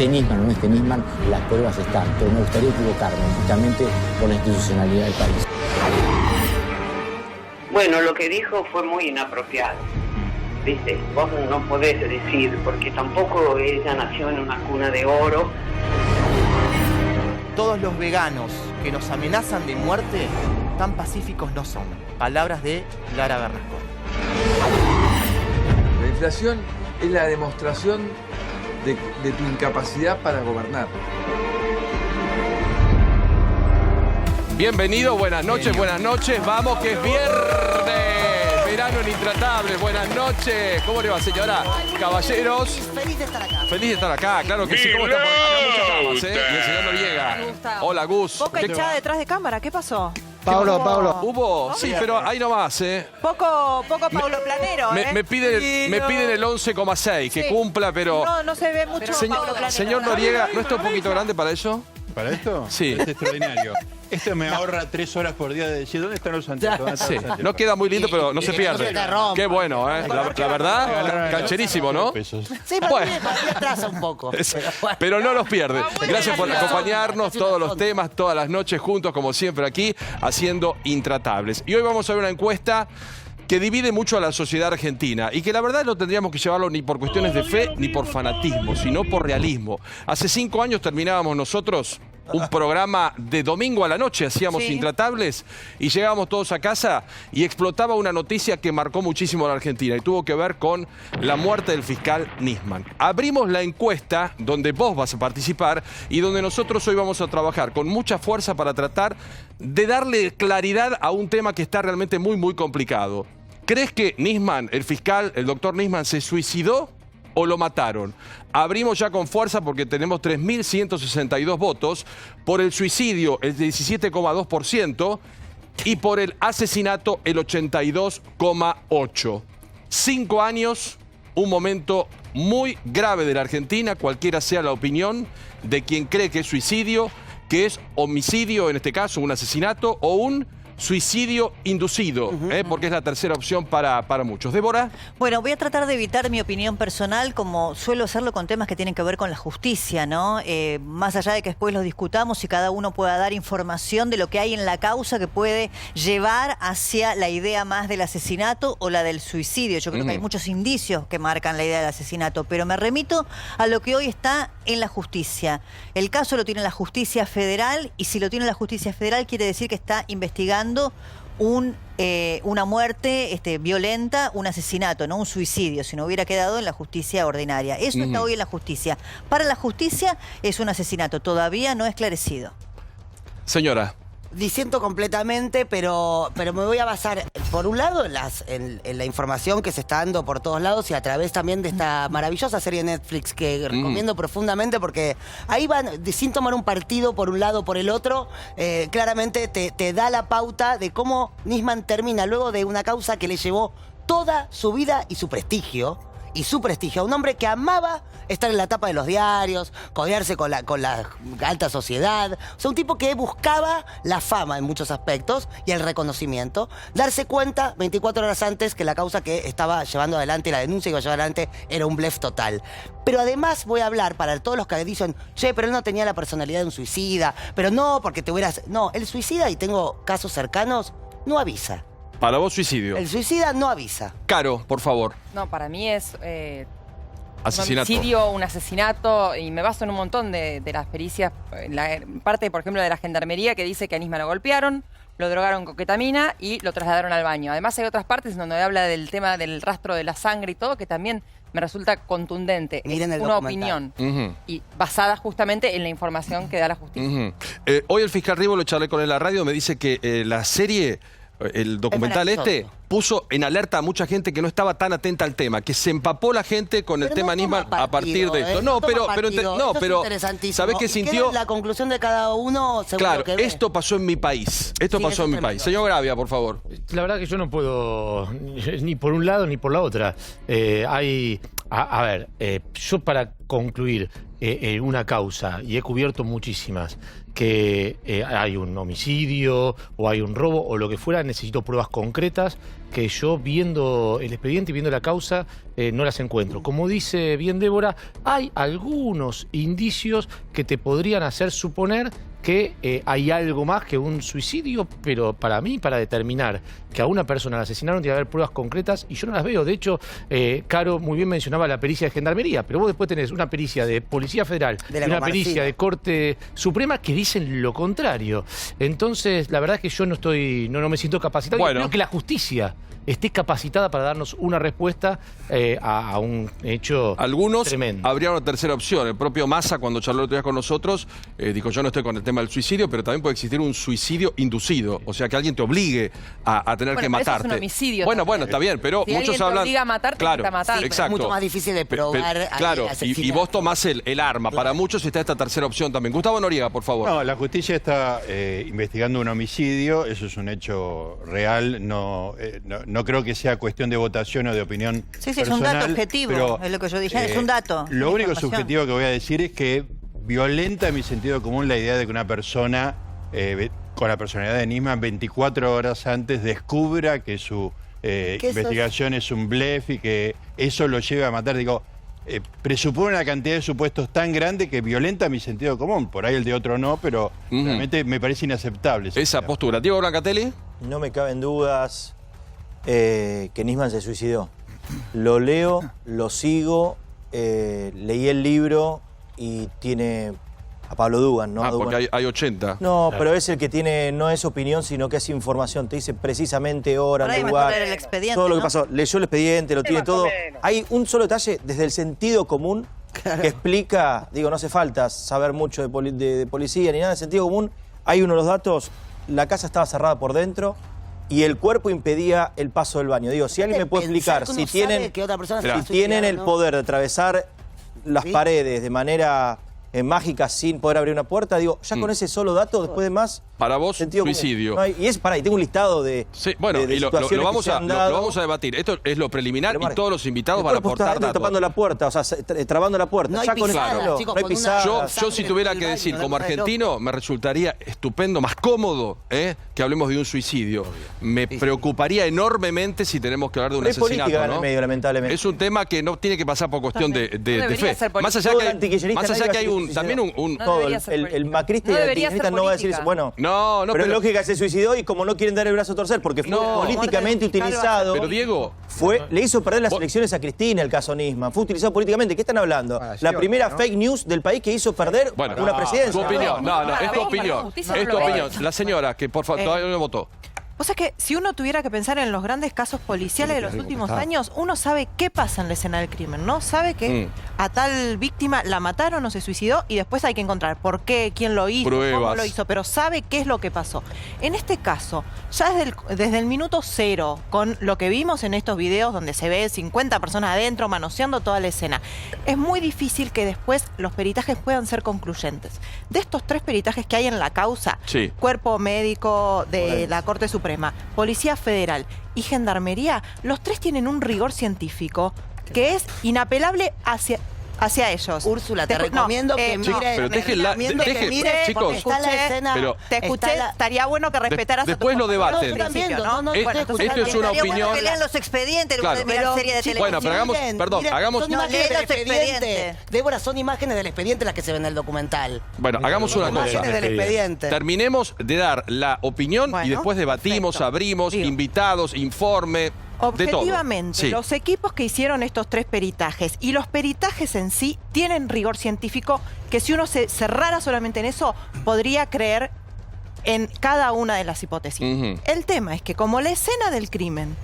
esté Nisman o no esté Nisman, las pruebas están, pero me gustaría equivocarme, justamente por la institucionalidad del país. Bueno, lo que dijo fue muy inapropiado. ¿Viste? Vos no podés decir, porque tampoco ella nació en una cuna de oro. Todos los veganos que nos amenazan de muerte, tan pacíficos no son. Palabras de Lara Bernasconi. La inflación es la demostración de tu incapacidad para gobernar. Bienvenido, buenas noches, vamos que es viernes, verano en Intratable, buenas noches, ¿cómo le va, señora? Caballeros. Feliz de estar acá. Feliz de estar acá, claro que sí, ¿cómo está? Acá muchas damas, Y el señor Noriega. Hola, Gus. Poca echada detrás de cámara, ¿qué pasó? Pablo. ¿Hubo? Sí, pero ahí nomás, Poco Paulo Planero, Me piden el 11,6, que cumpla, pero... No se ve mucho Paulo Planero. Señor Noriega, ¿no está un poquito grande para eso? ¿Para esto? Sí. Es extraordinario. Esto me ahorra 3 horas por día de decir, ¿dónde están los santos? Sí, no queda muy lindo, pero no se pierde. Qué bueno, ¿eh? La verdad, cancherísimo, ¿no? Sí, para mí atrasa un poco. Pero no los pierde. Gracias por acompañarnos, todos los temas, todas las noches juntos, como siempre aquí, haciendo Intratables. Y hoy vamos a ver una encuesta que divide mucho a la sociedad argentina y que la verdad no tendríamos que llevarlo ni por cuestiones de fe ni por fanatismo, sino por realismo. Hace 5 años terminábamos nosotros un programa de domingo a la noche, hacíamos Intratables y llegábamos todos a casa y explotaba una noticia que marcó muchísimo a la Argentina y tuvo que ver con la muerte del fiscal Nisman. Abrimos la encuesta donde vos vas a participar y donde nosotros hoy vamos a trabajar con mucha fuerza para tratar de darle claridad a un tema que está realmente muy complicado. ¿Crees que Nisman, el fiscal, el doctor Nisman, se suicidó o lo mataron? Abrimos ya con fuerza porque tenemos 3.162 votos, por el suicidio el 17,2% y por el asesinato el 82,8%. 5 años, un momento muy grave de la Argentina, cualquiera sea la opinión de quien cree que es suicidio, que es homicidio, en este caso un asesinato, o un suicidio inducido, porque es la tercera opción para muchos. ¿Débora? Bueno, voy a tratar de evitar mi opinión personal, como suelo hacerlo con temas que tienen que ver con la justicia, ¿no? Más allá de que después los discutamos y cada uno pueda dar información de lo que hay en la causa que puede llevar hacia la idea más del asesinato o la del suicidio. Yo creo que hay muchos indicios que marcan la idea del asesinato, pero me remito a lo que hoy está en la justicia. El caso lo tiene la justicia federal y si lo tiene la justicia federal quiere decir que está investigando una muerte violenta, un asesinato, no un suicidio, si no hubiera quedado en la justicia ordinaria. Eso está hoy en la justicia. Para la justicia es un asesinato todavía no esclarecido. Señora. Disiento completamente, pero me voy a basar, por un lado, en la información que se está dando por todos lados y a través también de esta maravillosa serie de Netflix que recomiendo profundamente porque ahí van, sin tomar un partido por un lado o por el otro, claramente te da la pauta de cómo Nisman termina luego de una causa que le llevó toda su vida y su prestigio. A un hombre que amaba estar en la tapa de los diarios, codearse con la alta sociedad. O sea, un tipo que buscaba la fama en muchos aspectos y el reconocimiento. Darse cuenta 24 horas antes que la causa que estaba llevando adelante, la denuncia que iba a llevar adelante, era un blef total. Pero además voy a hablar para todos los que dicen, che, pero él no tenía la personalidad de un suicida, pero no, porque te hubieras... No, el suicida, y tengo casos cercanos, no avisa. Para vos, suicidio. El suicida no avisa. Caro, por favor. No, para mí es asesinato. Un homicidio, un asesinato, y me baso en un montón de las pericias, la parte, por ejemplo, de la gendarmería que dice que a Nisman lo golpearon, lo drogaron con ketamina y lo trasladaron al baño. Además hay otras partes donde habla del tema del rastro de la sangre y todo, que también me resulta contundente. Miren es una opinión y basada justamente en la información que da la justicia. Hoy el fiscal Rivo, lo charlé con él en la radio, me dice que la serie... El documental puso en alerta a mucha gente que no estaba tan atenta al tema, que se empapó la gente con el tema Nisman a partir de esto. Pero ¿sabés qué sintió? La conclusión de cada uno según claro, lo que ve. esto pasó en mi país. Esto pasó en mi país. Señor Gravia, por favor. La verdad que yo no puedo ni por un lado ni por la otra. Hay A ver, yo para concluir una causa, y he cubierto muchísimas, que hay un homicidio o hay un robo o lo que fuera, necesito pruebas concretas que yo viendo el expediente y viendo la causa no las encuentro. Como dice bien Débora, hay algunos indicios que te podrían hacer suponer que hay algo más que un suicidio, pero para mí, para determinar que a una persona la asesinaron, tiene que haber pruebas concretas y yo no las veo. De hecho, Caro muy bien mencionaba la pericia de Gendarmería, pero vos después tenés una pericia de Policía Federal y una pericia de Corte Suprema que dicen lo contrario. Entonces, la verdad es que yo no me siento capacitado. Bueno. Yo creo que la justicia esté capacitada para darnos una respuesta a un hecho Algunos tremendo. Habría una tercera opción. El propio Massa, cuando charló el otro día con nosotros, dijo, yo no estoy con el tema del suicidio, pero también puede existir un suicidio inducido. O sea, que alguien te obligue a tener que matarte. Eso es un homicidio. Bueno, está bien, pero si muchos te hablan... obliga a matarte, claro, te matar. Sí, exacto. es mucho más difícil de probar. Claro, y vos tomás el arma. Para muchos está esta tercera opción también. Gustavo Noriega, por favor. No, la justicia está investigando un homicidio, eso es un hecho real, no creo que sea cuestión de votación o de opinión Sí, personal, es un dato objetivo, pero, es lo que yo dije, es un dato. Lo único subjetivo que voy a decir es que violenta en mi sentido común la idea de que una persona con la personalidad de Nisman 24 horas antes descubra que su investigación es un blef y que eso lo lleve a matar. Digo, presupone una cantidad de supuestos tan grande que violenta mi sentido común. Por ahí el de otro no, pero realmente me parece inaceptable. Esa postura. Diego Brancatelli. No me caben dudas que Nisman se suicidó. Lo leo, lo sigo, leí el libro y tiene a Pablo Dugan, ¿no? Porque hay 80. No, pero es el que tiene, no es opinión, sino que es información. Te dice precisamente hora, lugar, el expediente, todo lo que ¿no? pasó. Leyó el expediente, lo tiene todo. Hay un solo detalle desde el sentido común que explica, digo, no hace falta saber mucho de policía ni nada, de sentido común. Hay uno de los datos, la casa estaba cerrada por dentro y el cuerpo impedía el paso del baño. Digo, si alguien me puede explicar, si tienen el poder de atravesar las paredes de manera mágica sin poder abrir una puerta, digo, ya con ese solo dato, después de más... Para vos, suicidio. No, y tengo un listado de bueno, de y lo vamos a debatir. Esto es lo preliminar y todos los invitados van a aportar datos. Tapando la puerta, o sea, trabando la puerta. No hay ya con pisada, eso, chicos, no hay con pisada. Yo si tuviera que decir, como argentino, me resultaría estupendo, más cómodo, que hablemos de un suicidio. Me preocuparía enormemente si tenemos que hablar de un asesinato, política en ¿no? el medio, lamentablemente. Es un tema que no tiene que pasar por cuestión de fe. Más allá que hay también un todo, el macrista y el antikirchnerista no va a decir eso. Bueno, pero es lógica, se suicidó y como no quieren dar el brazo a torcer, porque fue políticamente utilizado. Pero Diego... Le hizo perder las elecciones a Cristina el caso Nisman. Fue utilizado políticamente. ¿Qué están hablando? La primera fake news del país que hizo perder una presidencia. Tu opinión, es tu opinión. Es tu opinión. La señora, que por favor todavía no votó. O sea que si uno tuviera que pensar en los grandes casos policiales de los últimos años, uno sabe qué pasa en la escena del crimen, ¿no? Sabe que a tal víctima la mataron o se suicidó y después hay que encontrar por qué, quién lo hizo, cómo lo hizo, pero sabe qué es lo que pasó. En este caso, ya desde el minuto cero, con lo que vimos en estos videos donde se ve 50 personas adentro manoseando toda la escena, es muy difícil que después los peritajes puedan ser concluyentes. De estos 3 peritajes que hay en la causa, Cuerpo Médico de la Corte Suprema, Policía Federal y Gendarmería, los 3 tienen un rigor científico que es inapelable hacia ellos. Úrsula, te recomiendo que mire, chicos, está la escena. Te escuché, estaría bueno que respetaras después lo debaten. Esto es una opinión. Que lean los expedientes, Claro. la serie de televisión. Bueno, pero hagamos... Son imágenes del expediente. Débora, son imágenes del expediente las que se ven en el documental. Bueno, hagamos una cosa. Imágenes del expediente. Terminemos de dar la opinión y después debatimos, abrimos, invitados, informe... Objetivamente, los equipos que hicieron estos 3 peritajes y los peritajes en sí tienen rigor científico que si uno se cerrara solamente en eso, podría creer en cada una de las hipótesis. El tema es que como la escena del crimen,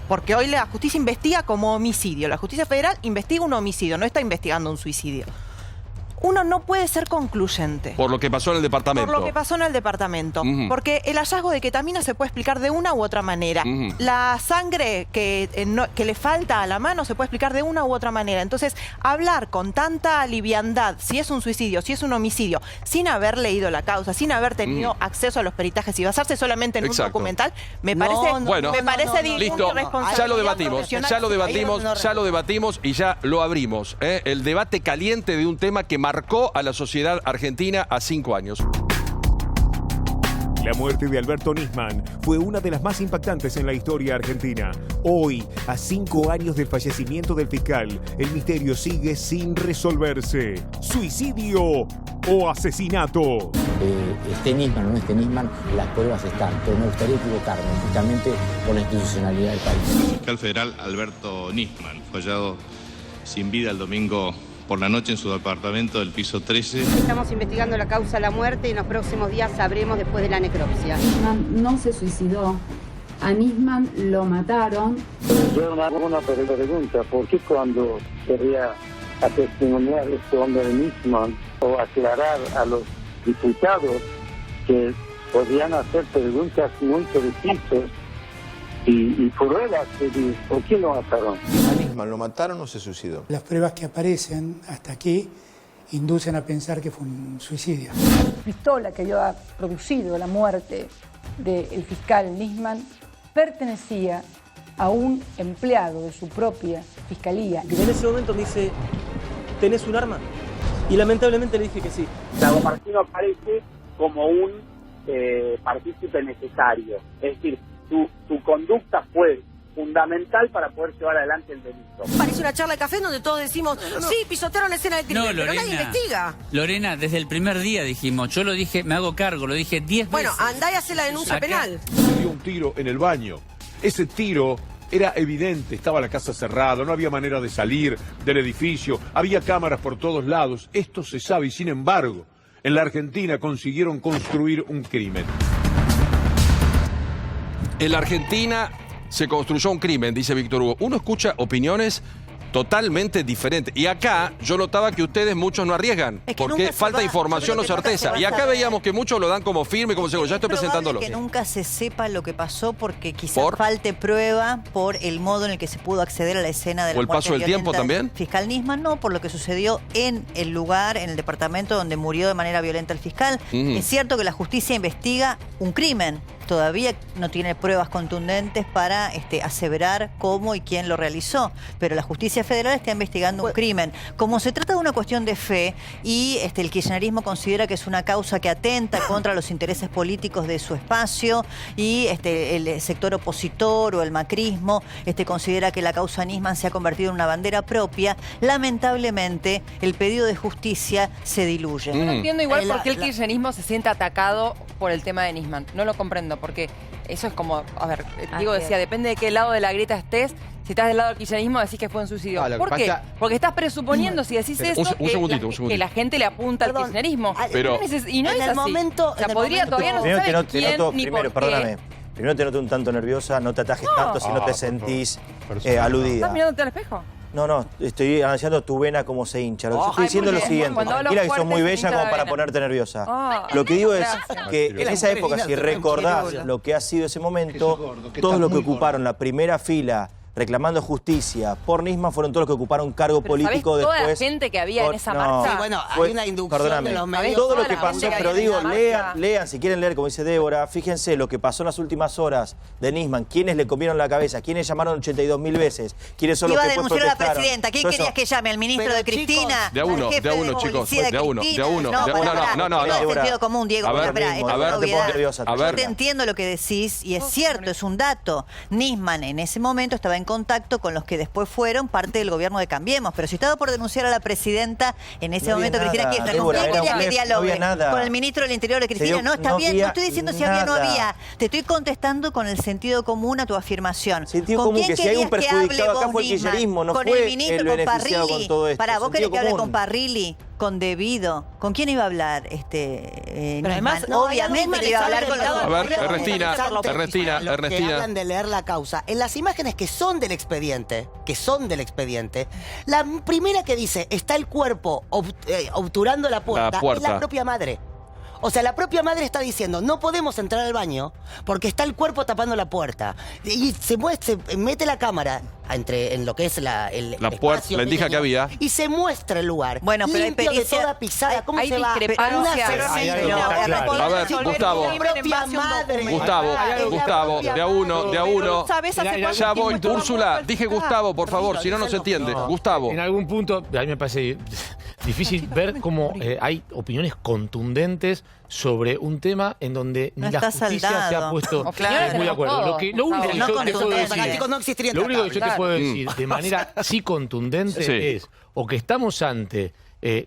porque hoy la justicia investiga como homicidio, la justicia federal investiga un homicidio, no está investigando un suicidio. uno no puede ser concluyente. Por lo que pasó en el departamento. Por lo que pasó en el departamento. Porque el hallazgo de ketamina se puede explicar de una u otra manera. La sangre que le falta a la mano se puede explicar de una u otra manera. Entonces, hablar con tanta liviandad, si es un suicidio, si es un homicidio, sin haber leído la causa, sin haber tenido acceso a los peritajes y basarse solamente en un documental, me parece listo, ya lo debatimos, ya lo debatimos y ya lo abrimos. El debate caliente de un tema que marcó a la sociedad argentina a 5 años. La muerte de Alberto Nisman fue una de las más impactantes en la historia argentina. Hoy, a 5 años del fallecimiento del fiscal, el misterio sigue sin resolverse. ¿Suicidio o asesinato? Nisman o no Nisman, las pruebas están, pero me gustaría equivocarme, justamente por la institucionalidad del país. El fiscal federal Alberto Nisman fue hallado sin vida el domingo por la noche en su departamento del piso 13. Estamos investigando la causa de la muerte y en los próximos días sabremos después de la necropsia. Nisman no se suicidó. A Nisman lo mataron. Yo me hago una pregunta, ¿por qué cuando quería testimoniar este hombre de Nisman o aclarar a los diputados que podían hacer preguntas muy precisas y pruebas, ¿por qué lo mataron? ¿A Nisman lo mataron o se suicidó? Las pruebas que aparecen hasta aquí inducen a pensar que fue un suicidio. La pistola que había producido la muerte del fiscal Nisman pertenecía a un empleado de su propia fiscalía. Y en ese momento me dice, ¿tenés un arma? Y lamentablemente le dije que sí. Lago Martino aparece como un partícipe necesario. Es decir, tu conducta fue fundamental para poder llevar adelante el delito. Parece una charla de café donde todos decimos, sí, pisotearon la escena del crimen, pero nadie investiga. Lorena, desde el primer día dijimos, yo lo dije, me hago cargo, lo dije 10 veces. Bueno, andá y hacé la denuncia penal. Se dio un tiro en el baño. Ese tiro era evidente, estaba la casa cerrada, no había manera de salir del edificio, había cámaras por todos lados. Esto se sabe y sin embargo, en la Argentina consiguieron construir un crimen. En la Argentina se construyó un crimen, dice Víctor Hugo. Uno escucha opiniones totalmente diferentes. Y acá yo notaba que ustedes muchos no arriesgan, porque falta información o certeza. Y acá veíamos que muchos lo dan como firme, como seguro. Ya estoy presentándolo. Que nunca se sepa lo que pasó porque quizás falte prueba por el modo en el que se pudo acceder a la escena de la muerte. ¿O el paso del tiempo también? Fiscal Nisman, no, por lo que sucedió en el lugar, en el departamento donde murió de manera violenta el fiscal. Es cierto que la justicia investiga un crimen. Todavía no tiene pruebas contundentes para aseverar cómo y quién lo realizó, pero la justicia federal está investigando un crimen. Como se trata de una cuestión de fe y el kirchnerismo considera que es una causa que atenta contra los intereses políticos de su espacio y el sector opositor o el macrismo considera que la causa Nisman se ha convertido en una bandera propia, lamentablemente el pedido de justicia se diluye. Yo no entiendo igual por qué el kirchnerismo se siente atacado por el tema de Nisman. No lo comprendo. Porque eso es como, a ver, Diego decía, depende de qué lado de la grieta estés. Si estás del lado del kirchnerismo decís que fue un suicidio. ¿Por qué? Porque estás presuponiendo, si decís eso, que la gente le apunta al kirchnerismo. Pero y no es así. Momento, o sea, podría, todavía no se sabe quién ni por qué. Perdóname. Primero te noto un tanto nerviosa, no te atajes tanto si no te sentís aludida. ¿Estás mirándote al espejo? No, estoy analizando tu vena como se hincha. Lo que estoy diciendo es lo siguiente. Tranquila que sos muy bella como para ponerte nerviosa. Lo que digo es que en esa época, si recordás lo que ha sido ese momento, todos los que ocuparon la primera fila reclamando justicia por Nisman fueron todos los que ocuparon cargo político después. Toda la gente que había en esa marcha. Sí, bueno, hay una inducción de los medios. Todo lo que pasó, pero digo, lean, si quieren leer, como dice Débora, fíjense lo que pasó en las últimas horas de Nisman, quiénes le comieron la cabeza, quiénes llamaron 82.000 veces, quiénes son los que después protestaron. Iba a denunciar a la presidenta. ¿Quién querías que llame? ¿El ministro de Cristina? De a uno, chicos. De a uno. No, sentido común, Diego. A ver, yo te entiendo lo que decís y es cierto, es un dato. Nisman en ese momento estaba en contacto con los que después fueron parte del gobierno de Cambiemos, pero si estaba por denunciar a la presidenta en ese momento, Cristina Kirchner, ¿con quién quería que dialogue? ¿Con el ministro del Interior de Cristina? No, está bien, no estoy diciendo si había o no había. Te estoy contestando con el sentido común a tu afirmación. Sentido común, que si hay un perjudicado acá fue el kirchnerismo, no fue el beneficiado con todo esto. Para, ¿vos querés que hable con Parrilli? con debido. ¿Con quién iba a hablar? Pero además, Nisman? Obviamente que iba a hablar con los A ver, Ernestina. Que hablan de leer la causa. En las imágenes que son del expediente, la primera que dice está el cuerpo obturando la puerta es la propia madre. O sea, la propia madre está diciendo, no podemos entrar al baño porque está el cuerpo tapando la puerta. Y se mete la cámara en lo que es la puerta, la endija que había. Y se muestra el lugar. Bueno, pero limpio de toda pisada. ¿Cómo se va? A ver, Gustavo, de a uno. Ya voy, Úrsula, dije Gustavo, por favor, si no, no se entiende. Gustavo. En algún punto, a mí me parece difícil ver cómo hay opiniones contundentes sobre un tema en donde ni la justicia se ha puesto muy de acuerdo. Lo único que yo te puedo decir, de manera sí contundente es o que estamos ante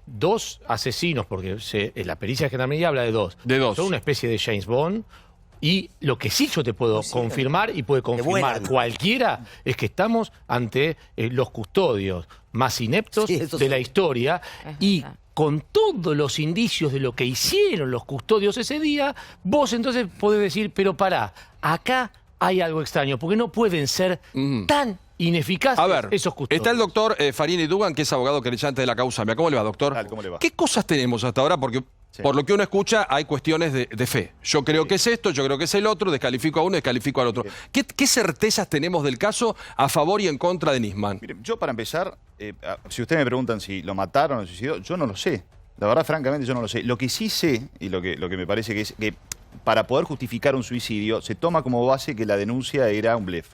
dos asesinos, porque la pericia de Gendarmería habla de dos. Son una especie de James Bond. Y lo que sí yo te puedo confirmar y puede confirmar cualquiera es que estamos ante los custodios más ineptos de la historia y con todos los indicios de lo que hicieron los custodios ese día, vos entonces podés decir, pero pará, acá hay algo extraño, porque no pueden ser tan ineficaces esos custodios. Está el doctor Farini Dugan, que es abogado querellante de la causa. ¿Cómo le va, doctor? ¿Cómo le va? ¿Qué cosas tenemos hasta ahora? Porque por lo que uno escucha, hay cuestiones de fe. Yo creo que es esto, yo creo que es el otro, descalifico a uno, descalifico al otro. ¿Qué certezas tenemos del caso a favor y en contra de Nisman? Mire, yo para empezar, si ustedes me preguntan si lo mataron o se suicidó, yo no lo sé. La verdad, francamente, yo no lo sé. Lo que sí sé, y lo que me parece que es que para poder justificar un suicidio, se toma como base que la denuncia era un blef.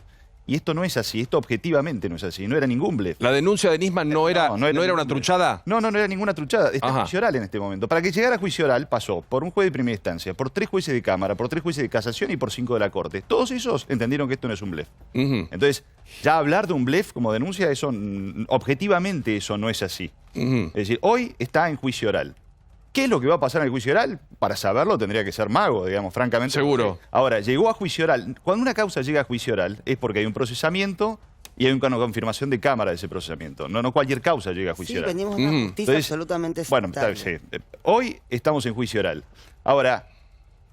Y esto no es así, esto objetivamente no es así, no era ningún blef. ¿La denuncia de Nisman no era una truchada? No era ninguna truchada, está en juicio oral en este momento. Para que llegara a juicio oral pasó por un juez de primera instancia, por 3 jueces de Cámara, por 3 jueces de casación y por 5 de la Corte. Todos esos entendieron que esto no es un blef. Entonces, ya hablar de un blef como denuncia, eso objetivamente eso no es así. Es decir, hoy está en juicio oral. ¿Qué es lo que va a pasar en el juicio oral? Para saberlo tendría que ser mago, digamos, francamente. Seguro. Ahora, llegó a juicio oral. Cuando una causa llega a juicio oral es porque hay un procesamiento y hay una confirmación de Cámara de ese procesamiento. No cualquier causa llega a juicio oral. Sí, venimos de una justicia absolutamente estable. Hoy estamos en juicio oral. Ahora,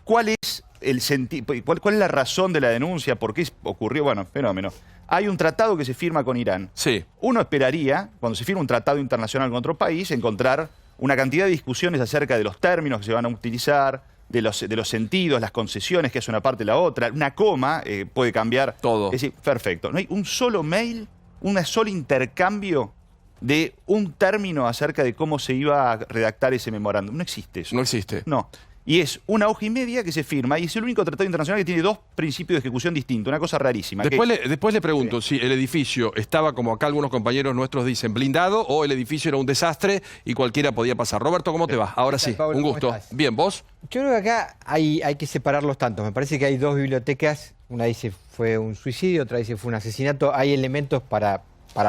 ¿cuál es el sentido? ¿Cuál es la razón de la denuncia? ¿Por qué ocurrió? Bueno, fenómeno. Hay un tratado que se firma con Irán. Sí. Uno esperaría, cuando se firma un tratado internacional con otro país, encontrar una cantidad de discusiones acerca de los términos que se van a utilizar, de los sentidos, las concesiones que hace una parte y la otra. Una coma puede cambiar. Todo. Es decir, perfecto. No hay un solo mail, un solo intercambio de un término acerca de cómo se iba a redactar ese memorándum. No existe eso. No existe. No. Y es 1 hoja y media que se firma y es el único tratado internacional que tiene 2 principios de ejecución distintos, una cosa rarísima. Después le pregunto si el edificio estaba, como acá algunos compañeros nuestros dicen, blindado o el edificio era un desastre y cualquiera podía pasar. Roberto, ¿cómo te va? Ahora sí, Pablo, un gusto. Bien, ¿vos? Yo creo que acá hay que separar los tantos. Me parece que hay 2 bibliotecas, una dice fue un suicidio, otra dice fue un asesinato. Hay elementos para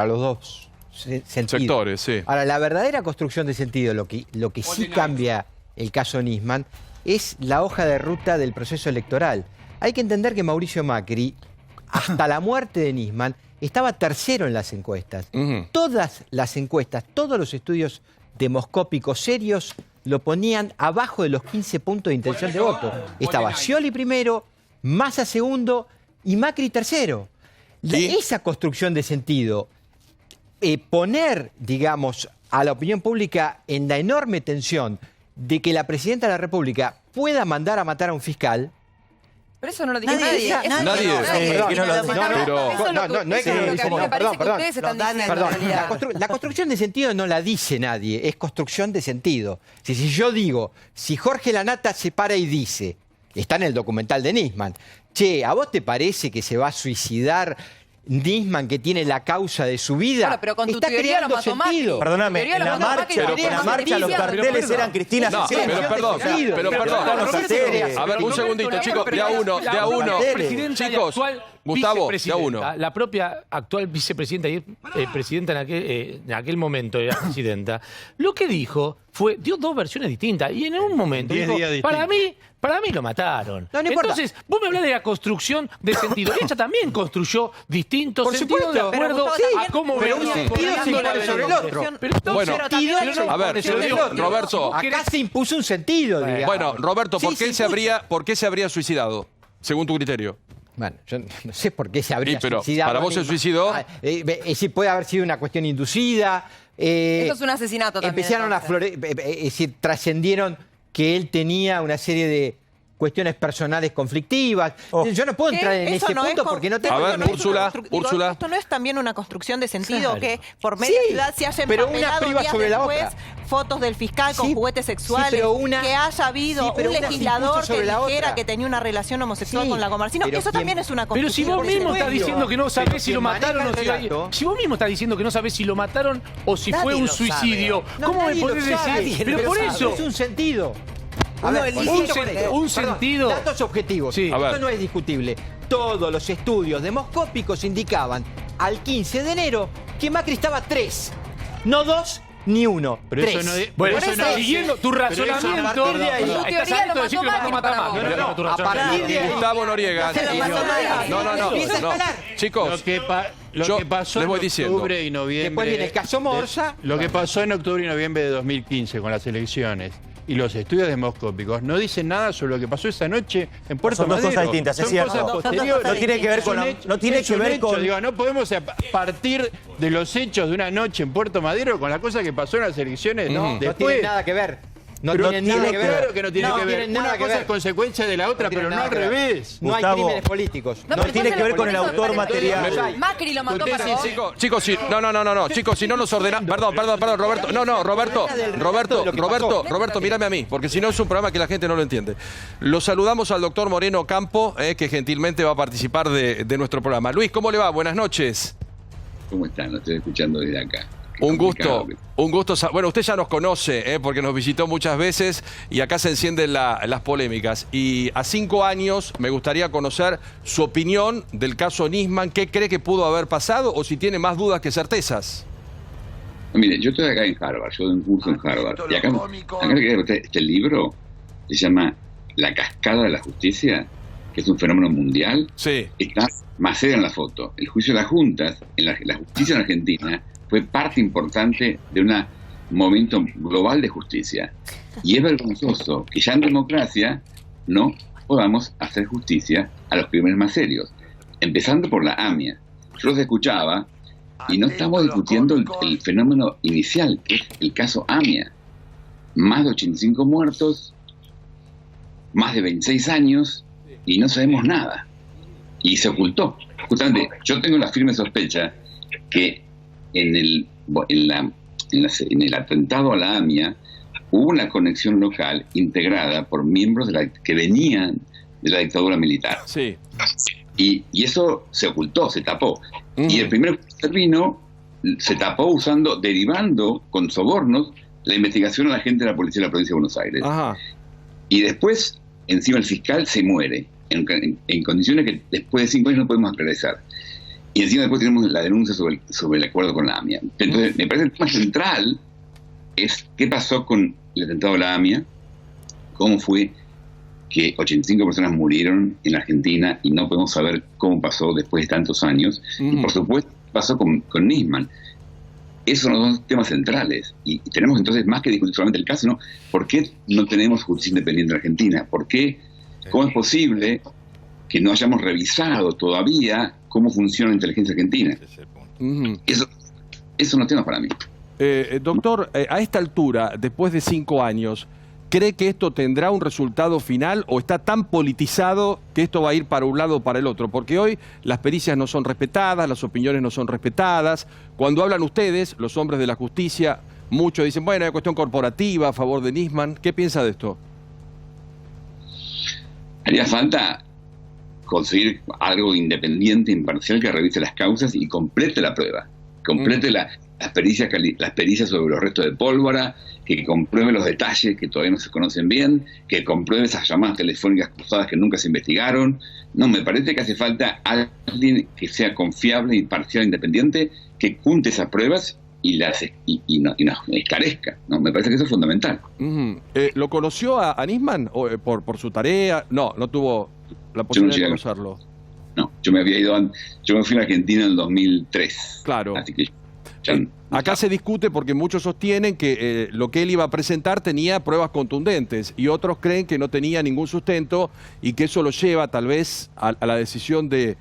los dos sentidos. Sectores, sí. Ahora, la verdadera construcción de sentido, lo que sí cambia el caso Nisman, es la hoja de ruta del proceso electoral. Hay que entender que Mauricio Macri, hasta la muerte de Nisman, estaba tercero en las encuestas. Todas las encuestas, todos los estudios demoscópicos serios lo ponían abajo de los 15 puntos de intención de voto. Estaba Scioli primero, Massa segundo y Macri tercero. Esa construcción de sentido, poner, digamos, a la opinión pública en la enorme tensión de que la presidenta de la República pueda mandar a matar a un fiscal. Pero eso no lo dijo nadie. La construcción de sentido no la dice nadie, es construcción de sentido. Si yo digo, si Jorge Lanata se para y dice, está en el documental de Nisman, che, ¿a vos te parece que se va a suicidar Nisman, que tiene la causa de su vida? Bueno, pero con tu está teoría creando lo mató sentido. Perdóname, en la marcha los carteles eran Cristina Cecilia. Pero perdón. A ver, un segundito, chicos, de a uno. Chicos, Gustavo, ya uno. La propia actual vicepresidenta y presidenta en aquel momento, era presidenta, lo que dijo dio dos versiones distintas. Y en un momento dijo, para mí lo mataron. No Entonces, vos me hablás de la construcción de sentido. Ella también construyó distintos sentidos de acuerdo a cómo pero un sentido se impone sobre el otro. Bueno, a ver, Roberto. Acá se impuso un sentido, digamos. Bueno, Roberto, ¿por qué se habría suicidado, según tu criterio? Bueno, yo no sé por qué se habría pero suicidado. ¿para vos se suicidó? Sí, puede haber sido una cuestión inducida. Esto es un asesinato también. Empezaron a florecer, es decir, trascendieron que él tenía una serie de cuestiones personales conflictivas. Yo no puedo entrar en ese punto porque no tengo... A ver, Úrsula. Esto no es también una construcción de sentido que por media ciudad se haya empapelado días sobre después fotos del fiscal con juguetes sexuales, que haya habido un legislador que dijera que tenía una relación homosexual con la Comarcino. Eso también es una construcción. Pero si vos mismo estás diciendo que no sabés si lo mataron o si vos mismo estás diciendo que no sabés si lo mataron o si fue un suicidio, ¿cómo me podés decir? Pero por eso es un sentido. A ver, un sentido. Datos objetivos. Esto no es discutible. Todos los estudios demoscópicos indicaban al 15 de enero que Macri estaba 3, no 2 ni 1. Pero 3. eso no es. Bueno, eso no, siguiendo tu razonamiento. A partir de ahí. Estás hablando de decir que lo mató Macri. No, a partir de ahí. Gustavo Noriega. No. Chicos, lo que pasó en octubre y noviembre. Después viene el caso Morsa. Lo que pasó en octubre y noviembre de 2015 con las elecciones y los estudios demoscópicos no dicen nada sobre lo que pasó esa noche en Puerto Madero. Son dos cosas distintas, es cierto. Son cosas posteriores. No tiene que ver con... No tiene que ver con... Digo, no podemos partir de los hechos de una noche en Puerto Madero con la cosa que pasó en las elecciones después. No tiene nada que ver. No tiene nada que ver. Claro que no tiene que ver. Una cosa es consecuencia de la otra, pero no al revés. No hay crímenes políticos. No tiene que ver con el autor material. Macri lo mató para vos. Chicos, chicos, si no nos ordenamos... Perdón, Roberto. Roberto, mírame a mí, porque si no es un programa que la gente no lo entiende. Lo saludamos al doctor Moreno Campo, que gentilmente va a participar de nuestro programa. Luis, ¿cómo le va? Buenas noches. ¿Cómo están? Lo estoy escuchando desde acá. Un gusto. Bueno, usted ya nos conoce, porque nos visitó muchas veces y acá se encienden las polémicas. Y a 5 años me gustaría conocer su opinión del caso Nisman. ¿Qué cree que pudo haber pasado o si tiene más dudas que certezas? Mire, yo estoy acá en Harvard, yo doy un curso en Harvard. Y acá este libro se llama La cascada de la justicia, que es un fenómeno mundial. Sí. Está Macera en la foto. El juicio de las juntas, la justicia en Argentina, fue parte importante de un momento global de justicia. Y es vergonzoso que ya en democracia no podamos hacer justicia a los crímenes más serios, empezando por la AMIA. Yo los escuchaba y no estamos discutiendo el fenómeno inicial, que es el caso AMIA. Más de 85 muertos, más de 26 años y no sabemos nada. Y se ocultó. Justamente, yo tengo la firme sospecha que en el atentado a la AMIA hubo una conexión local integrada por miembros que venían de la dictadura militar. Sí. Y eso se ocultó, se tapó. Y el primero que intervino se tapó derivando con sobornos la investigación a la gente de la policía de la provincia de Buenos Aires. Ajá. Y después, encima el fiscal se muere en condiciones que después de 5 años no podemos regresar. Y encima después tenemos la denuncia sobre el acuerdo con la AMIA. Entonces, me parece que el tema central es qué pasó con el atentado a la AMIA, cómo fue que 85 personas murieron en Argentina y no podemos saber cómo pasó después de tantos años. Y por supuesto, qué pasó con Nisman. Esos son los dos temas centrales. Y tenemos entonces más que discutir solamente el caso, ¿no? ¿Por qué no tenemos justicia independiente en Argentina? ¿Cómo es posible que no hayamos revisado todavía cómo funciona la inteligencia argentina? Eso no es tema para mí. Doctor, a esta altura, después de 5 años, ¿cree que esto tendrá un resultado final o está tan politizado que esto va a ir para un lado o para el otro? Porque hoy las pericias no son respetadas, las opiniones no son respetadas. Cuando hablan ustedes, los hombres de la justicia, muchos dicen, bueno, hay cuestión corporativa a favor de Nisman. ¿Qué piensa de esto? Haría falta conseguir algo independiente, imparcial, que revise las causas y complete la prueba, complete la las pericias sobre los restos de pólvora, que compruebe los detalles que todavía no se conocen bien, que compruebe esas llamadas telefónicas cruzadas que nunca se investigaron. No, me parece que hace falta alguien que sea confiable, imparcial, independiente, que junte esas pruebas y las esclarezca, ¿no? Me parece que eso es fundamental. ¿Lo conoció a Nisman por su tarea? No tuvo la posibilidad de conocerlo. No, yo me fui a Argentina en el 2003. Claro. Así que acá se discute porque muchos sostienen que lo que él iba a presentar tenía pruebas contundentes y otros creen que no tenía ningún sustento y que eso lo lleva tal vez a la decisión de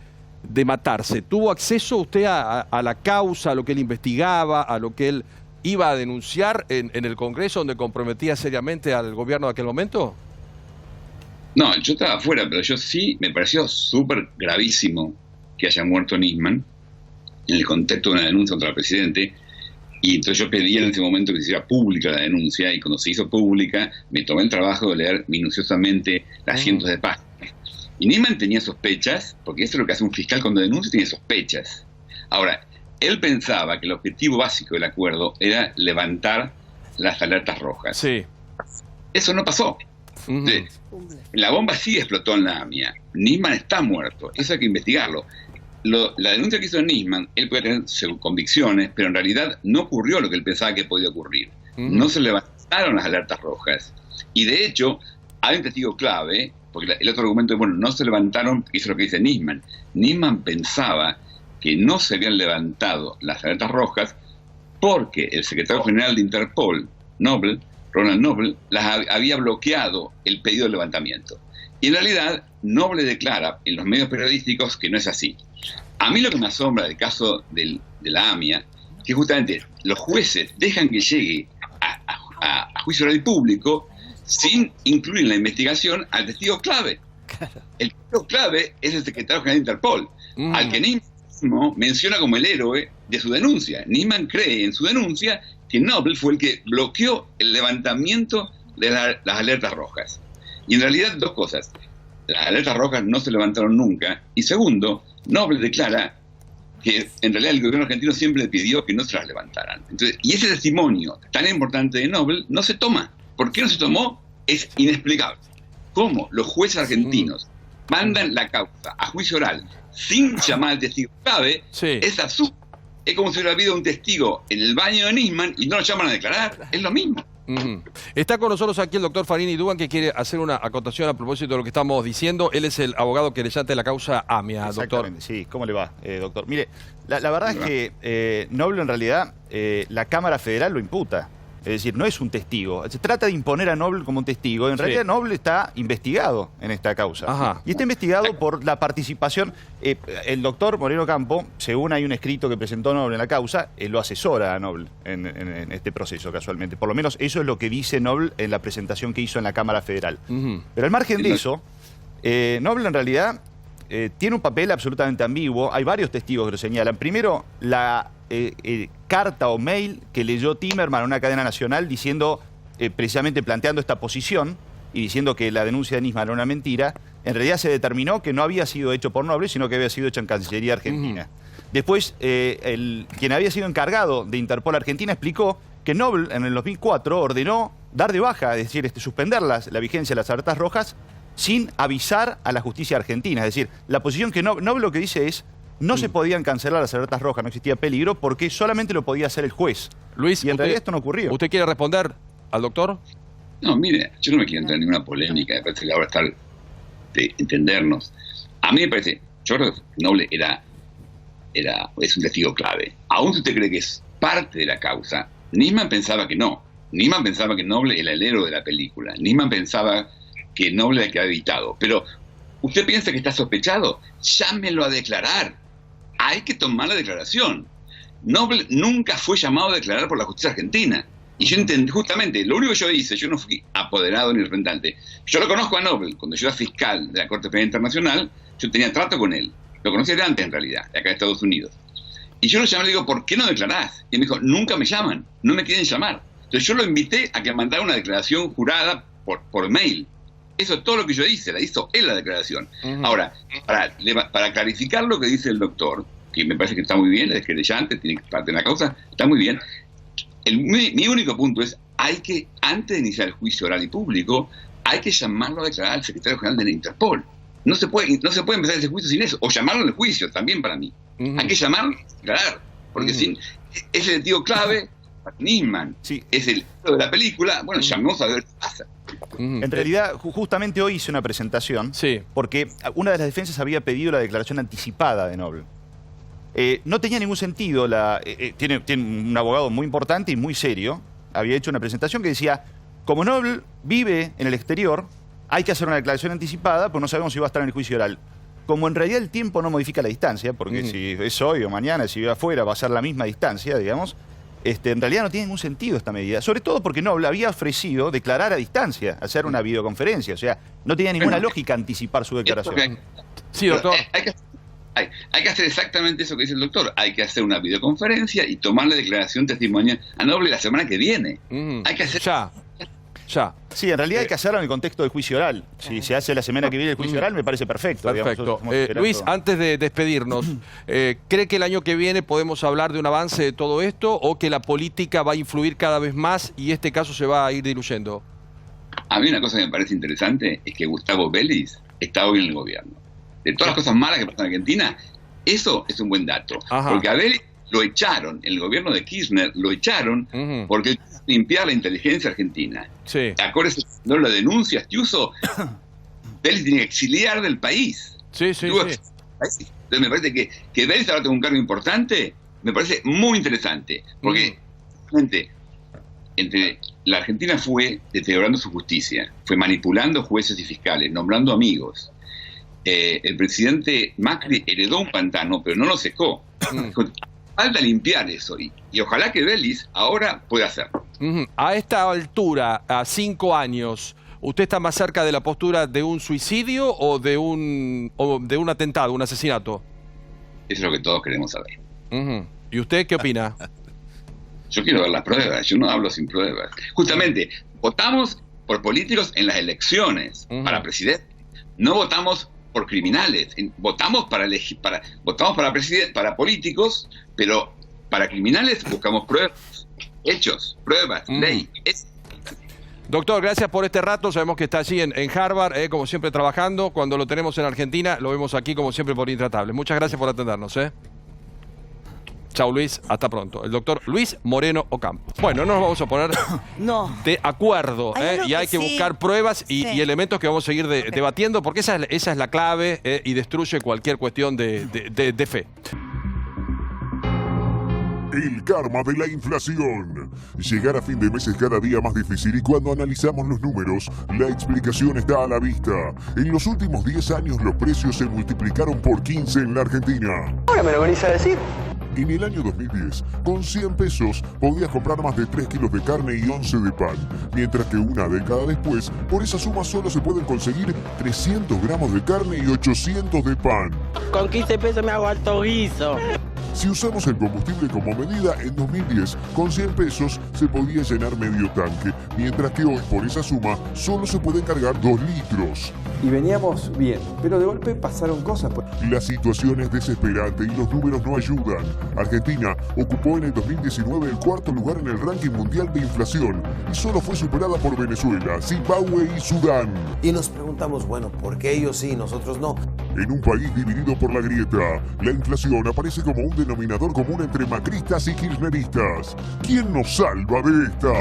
matarse. ¿Tuvo acceso usted a la causa, a lo que él investigaba, a lo que él iba a denunciar en el Congreso donde comprometía seriamente al gobierno de aquel momento? No, yo estaba afuera, pero yo sí, me pareció súper gravísimo que haya muerto Nisman en el contexto de una denuncia contra el presidente, y entonces yo pedí en ese momento que se hiciera pública la denuncia, y cuando se hizo pública me tomé el trabajo de leer minuciosamente las cientos de páginas. Y Nisman tenía sospechas, porque eso es lo que hace un fiscal cuando denuncia, tiene sospechas. Ahora, él pensaba que el objetivo básico del acuerdo era levantar las alertas rojas. Sí. Eso no pasó. La bomba sí explotó en la AMIA. Nisman está muerto, eso hay que investigarlo. La denuncia que hizo Nisman, él puede tener sus convicciones, pero en realidad no ocurrió lo que él pensaba que podía ocurrir. No se levantaron las alertas rojas. Y de hecho, hay un testigo clave, porque el otro argumento es, bueno, no se levantaron, eso es lo que dice Nisman. Nisman pensaba que no se habían levantado las alertas rojas porque el secretario general de Interpol, Ronald Noble, las había bloqueado el pedido de levantamiento. Y en realidad, Noble declara en los medios periodísticos que no es así. A mí lo que me asombra del caso de la AMIA, que justamente los jueces dejan que llegue a juicio oral y público sin incluir en la investigación al testigo clave. El testigo clave es el secretario general de Interpol, al que Nisman mismo menciona como el héroe de su denuncia. Nisman cree en su denuncia que Noble fue el que bloqueó el levantamiento de las alertas rojas. Y en realidad dos cosas. Las alertas rojas no se levantaron nunca. Y segundo, Noble declara que en realidad el gobierno argentino siempre le pidió que no se las levantaran. Entonces, y ese testimonio tan importante de Noble no se toma. ¿Por qué no se tomó? Es inexplicable. ¿Cómo los jueces argentinos mandan la causa a juicio oral sin llamar al testigo clave? Es absurdo. Es como si hubiera habido un testigo en el baño de Nisman y no lo llaman a declarar. Es lo mismo. Está con nosotros aquí el doctor Farini Dugan, que quiere hacer una acotación a propósito de lo que estamos diciendo. Él es el abogado querellante de la causa AMIA, doctor. Sí, ¿cómo le va, doctor? Mire, la verdad es que Noble en realidad, la Cámara Federal lo imputa. Es decir, no es un testigo. Se trata de imponer a Noble como un testigo. En realidad Noble está investigado en esta causa. Y está investigado por la participación. El doctor Moreno Campo, según hay un escrito que presentó Noble en la causa, lo asesora a Noble en este proceso, casualmente. Por lo menos eso es lo que dice Noble en la presentación que hizo en la Cámara Federal. Pero al margen de eso, Noble en realidad tiene un papel absolutamente ambiguo. Hay varios testigos que lo señalan. Primero, la carta o mail que leyó Timerman a una cadena nacional diciendo, precisamente planteando esta posición y diciendo que la denuncia de Nisman era una mentira. En realidad se determinó que no había sido hecho por Noble, sino que había sido hecho en Cancillería Argentina. Después, quien había sido encargado de Interpol Argentina explicó que Noble en el 2004 ordenó dar de baja, es decir, suspender la vigencia de las alertas rojas sin avisar a la justicia argentina. Es decir, la posición que Noble lo que dice es: no se podían cancelar las alertas rojas, no existía peligro, porque solamente lo podía hacer el juez. Luis, y en realidad esto no ocurrió. ¿Usted quiere responder al doctor? No, mire, yo no me quiero entrar en ninguna polémica, me parece que la hora está de entendernos. A mí me parece, yo creo que Noble es un testigo clave. Aún si usted cree que es parte de la causa, Nisman pensaba que no. Nisman pensaba que Noble era el héroe de la película. Nisman pensaba que Noble era el que había evitado. Pero, ¿usted piensa que está sospechado? Llámelo a declarar. Hay que tomar la declaración. Noble nunca fue llamado a declarar por la justicia argentina. Y yo entendí, justamente, lo único que yo hice, yo no fui apoderado ni representante. Yo lo conozco a Noble. Cuando yo era fiscal de la Corte Penal Internacional, yo tenía trato con él. Lo conocía de antes, en realidad, de acá de Estados Unidos. Y yo lo llamé y le digo, ¿por qué no declarás? Y me dijo, nunca me llaman, no me quieren llamar. Entonces yo lo invité a que mandara una declaración jurada por mail. Eso es todo lo que yo hice, la hizo él la declaración. Ahora, para clarificar lo que dice el doctor, que me parece que está muy bien, es querellante, tiene parte en la causa, está muy bien. Mi único punto es, antes de iniciar el juicio oral y público, hay que llamarlo a declarar al secretario general de la Interpol. No se puede empezar ese juicio sin eso, o llamarlo en el juicio, también para mí. Hay que llamarlo y declarar, porque es el testigo clave. Nisman, es el de la película, bueno, llamemos a ver qué pasa. En realidad, justamente hoy hice una presentación, porque una de las defensas había pedido la declaración anticipada de Noble. No tenía ningún sentido, tiene un abogado muy importante y muy serio, había hecho una presentación que decía, como Noble vive en el exterior, hay que hacer una declaración anticipada, pues no sabemos si va a estar en el juicio oral. Como en realidad el tiempo no modifica la distancia, porque si es hoy o mañana, si vive afuera, va a ser la misma distancia, digamos, en realidad no tiene ningún sentido esta medida, sobre todo porque Noble había ofrecido declarar a distancia, hacer una videoconferencia, o sea, no tenía ninguna lógica anticipar su declaración. Sí, doctor. Hay que hacer exactamente eso que dice el doctor, hay que hacer una videoconferencia y tomar la declaración testimonial a Noble la semana que viene. Hay que hacer... Ya. Sí, en realidad hay que hacerlo en el contexto del juicio oral. Si se hace la semana que viene el juicio oral, me parece perfecto. Perfecto. Luis, antes de despedirnos, ¿cree que el año que viene podemos hablar de un avance de todo esto o que la política va a influir cada vez más y este caso se va a ir diluyendo? A mí una cosa que me parece interesante es que Gustavo Vélez está hoy en el gobierno. De todas las cosas malas que pasan en Argentina, eso es un buen dato. Porque a Vélez lo echaron, el gobierno de Kirchner lo echaron porque limpiar la inteligencia argentina. Acuérdense, no la denuncia Estiuso, Vélez tiene que exiliar del país. Entonces me parece que Vélez ahora tenga un cargo importante, me parece muy interesante, porque la Argentina fue deteriorando su justicia, fue manipulando jueces y fiscales, nombrando amigos. El presidente Macri heredó un pantano, pero no lo secó. Falta limpiar eso y ojalá que Vélez ahora pueda hacerlo. A esta altura, a 5 años, ¿usted está más cerca de la postura de un suicidio o de un atentado, un asesinato? Eso es lo que todos queremos saber. ¿Y usted qué opina? Yo quiero ver las pruebas, yo no hablo sin pruebas. Justamente, votamos por políticos en las elecciones para presidente. No votamos por criminales, votamos para políticos, pero para criminales buscamos pruebas, hechos, pruebas, ley. Doctor, gracias por este rato, sabemos que está allí en Harvard, como siempre trabajando, cuando lo tenemos en Argentina, lo vemos aquí como siempre por Intratables. Muchas gracias por atendernos. Chao Luis, hasta pronto. El doctor Luis Moreno Ocampo. Bueno, no nos vamos a poner de acuerdo y hay que buscar pruebas y elementos que vamos a seguir debatiendo porque esa es la clave y destruye cualquier cuestión de fe. El karma de la inflación. Llegar a fin de mes es cada día más difícil y cuando analizamos los números, la explicación está a la vista. En los últimos 10 años los precios se multiplicaron por 15 en la Argentina. Ahora me lo venís a decir. En el año 2010, con 100 pesos, podías comprar más de 3 kilos de carne y 11 de pan. Mientras que una década después, por esa suma solo se pueden conseguir 300 gramos de carne y 800 de pan. Con 15 pesos me hago alto guiso. Si usamos el combustible como medida, en 2010, con 100 pesos se podía llenar medio tanque, mientras que hoy, por esa suma, solo se pueden cargar 2 litros. Y veníamos bien, pero de golpe pasaron cosas. La situación es desesperante y los números no ayudan. Argentina ocupó en el 2019 el 4º lugar en el ranking mundial de inflación y solo fue superada por Venezuela, Zimbabue y Sudán. Y nos preguntamos, bueno, ¿por qué ellos sí y nosotros no? En un país dividido por la grieta, la inflación aparece como un denominador común entre macristas y kirchneristas. ¿Quién nos salva de esta?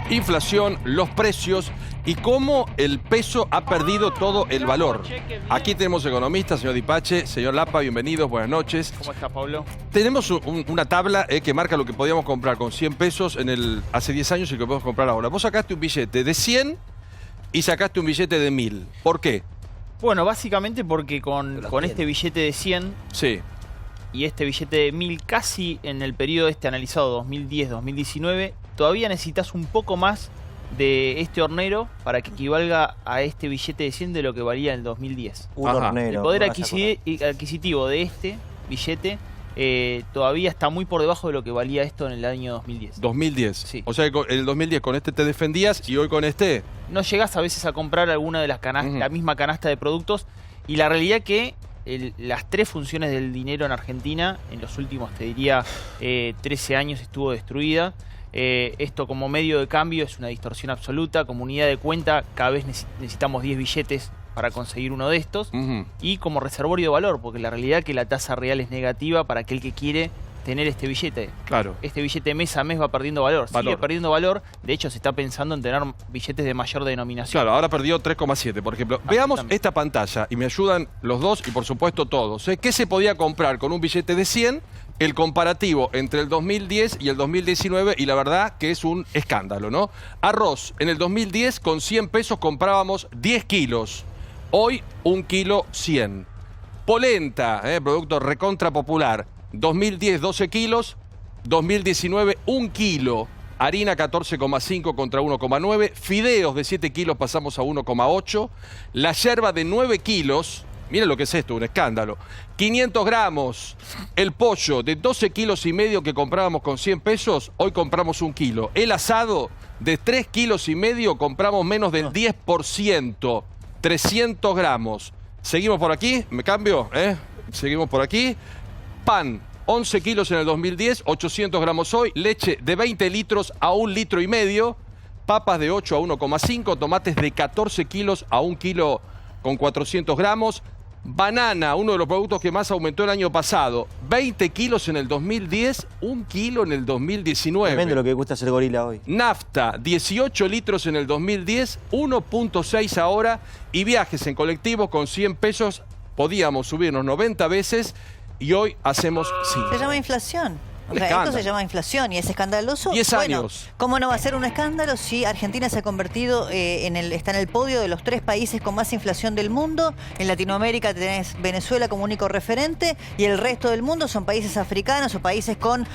Inflación, los precios y cómo el peso ha perdido todo el valor. Aquí tenemos economistas, señor Dipache, señor Lapa, bienvenidos, buenas noches. ¿Cómo está, Pablo? Tenemos una tabla que marca lo que podíamos comprar con 100 pesos hace 10 años y lo que podemos comprar ahora. Vos sacaste un billete de 100 y sacaste un billete de 1000. ¿Por qué? Bueno, básicamente porque con este billete de 100 y este billete de 1000, casi en el periodo analizado 2010-2019, todavía necesitas un poco más de este hornero para que equivalga a este billete de 100 de lo que valía en el 2010. Un hornero. El poder adquisitivo de este billete todavía está muy por debajo de lo que valía esto en el año 2010. 2010. Sí. O sea que en el 2010 con este te defendías y hoy con este... No llegás a veces a comprar alguna de las canastas, la misma canasta de productos, y la realidad que las tres funciones del dinero en Argentina, en los últimos, te diría, 13 años estuvo destruida. Esto como medio de cambio es una distorsión absoluta. Como unidad de cuenta, cada vez necesitamos 10 billetes para conseguir uno de estos. Y como reservorio de valor, porque la realidad es que la tasa real es negativa para aquel que quiere tener este billete. Claro. Este billete mes a mes va perdiendo valor. Sigue perdiendo valor. De hecho, se está pensando en tener billetes de mayor denominación. Claro, ahora perdió 3,7, por ejemplo. Veamos esta pantalla y me ayudan los dos y por supuesto todos. ¿Qué se podía comprar con un billete de 100? El comparativo entre el 2010 y el 2019, y la verdad que es un escándalo, ¿no? Arroz, en el 2010 con 100 pesos comprábamos 10 kilos. Hoy 1 kilo 100. Polenta, producto recontra popular. 2010 12 kilos, 2019 1 kilo. Harina 14,5 contra 1,9. Fideos de 7 kilos pasamos a 1,8. La yerba de 9 kilos... Miren lo que es esto, un escándalo. 500 gramos. El pollo de 12 kilos y medio que comprábamos con 100 pesos, hoy compramos 1 kilo. El asado de 3 kilos y medio compramos menos del 10%. 300 gramos. Seguimos por aquí, me cambio, seguimos por aquí. Pan, 11 kilos en el 2010, 800 gramos hoy. Leche de 20 litros a 1,5 litros. Papas de 8 a 1,5. Tomates de 14 kilos a 1 kilo con 400 gramos. Banana, uno de los productos que más aumentó el año pasado. 20 kilos en el 2010, 1 kilo en el 2019. Tremendo lo que cuesta ser gorila hoy. Nafta, 18 litros en el 2010, 1,6 ahora. Y viajes en colectivos con 100 pesos podíamos subirnos 90 veces y hoy hacemos 5. Se llama inflación. O sea, esto se llama inflación y es escandaloso. 10 años. ¿Cómo no va a ser un escándalo si Argentina se ha convertido está en el podio de los 3 países con más inflación del mundo? En Latinoamérica tenés Venezuela como único referente y el resto del mundo son países africanos o países con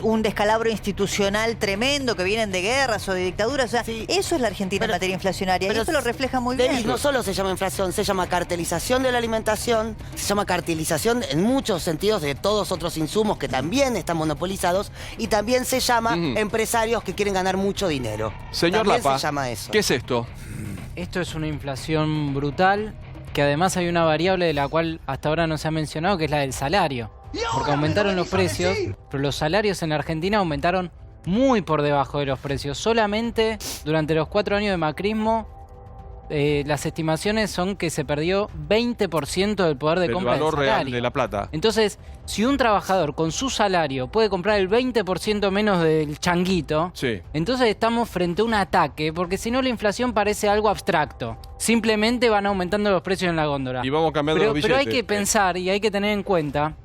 un descalabro institucional tremendo que vienen de guerras o de dictaduras. O sea, eso es la Argentina en materia inflacionaria y eso lo refleja muy bien. No solo se llama inflación, se llama cartelización de la alimentación, se llama cartelización en muchos sentidos de todos otros insumos que también están monopolizados y también se llama empresarios que quieren ganar mucho dinero. Señor también Lapa, se llama eso. ¿Qué es esto? Esto es una inflación brutal, que además hay una variable de la cual hasta ahora no se ha mencionado, que es la del salario. Porque aumentaron los precios, pero los salarios en Argentina aumentaron muy por debajo de los precios. Solamente durante los 4 años de macrismo, las estimaciones son que se perdió 20% del poder de compra del valor salario. real de la plata. Entonces, si un trabajador con su salario puede comprar el 20% menos del changuito, entonces estamos frente a un ataque, porque si no la inflación parece algo abstracto. Simplemente van aumentando los precios en la góndola. Y vamos cambiando los billetes. Pero hay que pensar y hay que tener en cuenta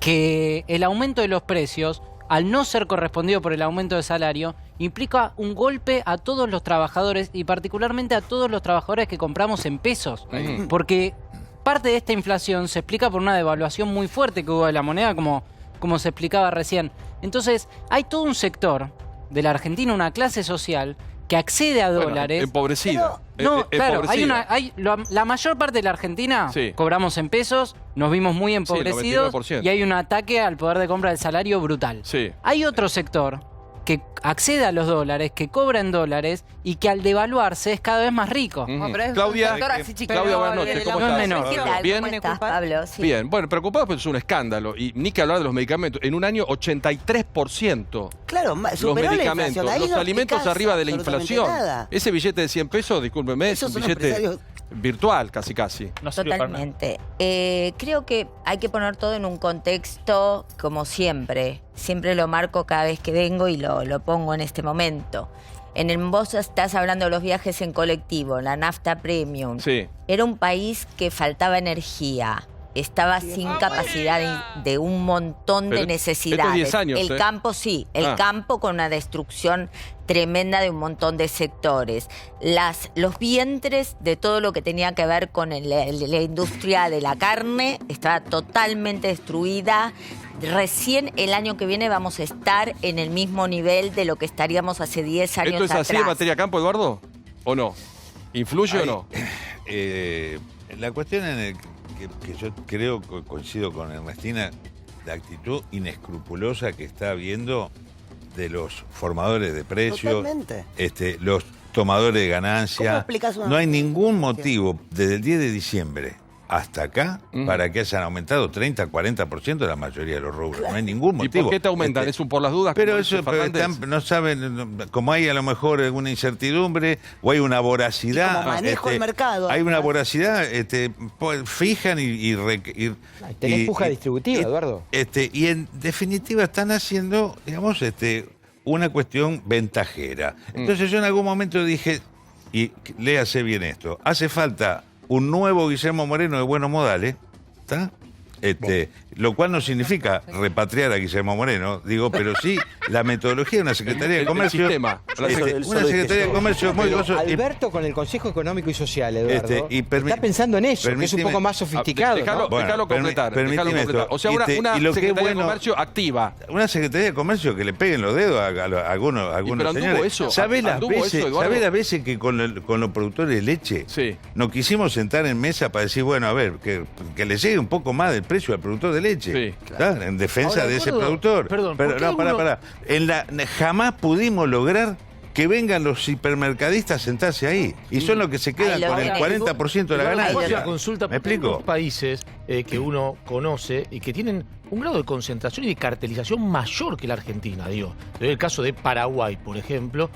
que el aumento de los precios, al no ser correspondido por el aumento de salario, implica un golpe a todos los trabajadores y particularmente a todos los trabajadores que compramos en pesos. Porque parte de esta inflación se explica por una devaluación muy fuerte que hubo de la moneda, como se explicaba recién. Entonces, hay todo un sector de la Argentina, una clase social, que accede a dólares. Empobrecida. No, claro, la mayor parte de la Argentina cobramos en pesos, nos vimos muy empobrecidos y hay un ataque al poder de compra del salario brutal. Hay otro sector que accede a los dólares, que cobra en dólares y que al devaluarse es cada vez más rico. Claudia, buenas noches, ¿cómo estás? ¿Bien? ¿Cómo estás, Pablo? Sí. Bien, bueno, preocupado porque es un escándalo. Y ni que hablar de los medicamentos. En un año, 83%. Claro, los medicamentos, los alimentos arriba de la inflación. Nada. Ese billete de 100 pesos, discúlpeme, es un billete virtual, casi. Totalmente. Creo que hay que poner todo en un contexto como siempre. Siempre lo marco cada vez que vengo y lo pongo en este momento. Vos estás hablando de los viajes en colectivo, la nafta premium. Era un país que faltaba energía. Estaba sin capacidad de un montón de necesidades. 10 años, el campo sí, el campo con una destrucción tremenda de un montón de sectores. Los vientres de todo lo que tenía que ver con la industria de la carne estaba totalmente destruida. Recién el año que viene vamos a estar en el mismo nivel de lo que estaríamos hace 10 años atrás. ¿Esto es así en materia campo, Eduardo? ¿O no? ¿Influye o no? La cuestión que yo creo, coincido con Ernestina, la actitud inescrupulosa que está habiendo de los formadores de precios, los tomadores de ganancia. No hay ningún motivo desde el 10 de diciembre hasta acá para que hayan aumentado 30-40% la mayoría de los rubros. No hay ningún motivo. ¿Y por qué te aumentan? ¿Es un por las dudas? Pero eso no saben, como hay a lo mejor alguna incertidumbre o hay una voracidad. Como manejo el mercado. Hay una voracidad, fijan y tenés puja distributiva, Eduardo. Y en definitiva están haciendo, digamos, una cuestión ventajera. Entonces yo en algún momento dije, y léase bien esto, hace falta un nuevo Guillermo Moreno de buenos modales, ¿está? Lo cual no significa repatriar a Guillermo Moreno, digo, pero sí la metodología de una Secretaría de Comercio. Una Secretaría de Comercio muy Alberto con el Consejo Económico y Social, Eduardo, está pensando en eso, que es un poco más sofisticado. Déjalo completar. O sea, una Secretaría de Comercio activa. Una Secretaría de Comercio que le peguen los dedos a algunos señores. ¿Sabés las veces que con los productores de leche nos quisimos sentar en mesa para decir, bueno, a ver, que le llegue un poco más del precio al productor de leche? Claro. En defensa de ese productor. Perdón, pero no, pará. Jamás pudimos lograr que vengan los hipermercadistas a sentarse ahí. Y son los que se quedan con el 40% de la ganancia. ¿Me explico? Países que uno conoce y que tienen un grado de concentración y de cartelización mayor que la Argentina, digo. En el caso de Paraguay, por ejemplo,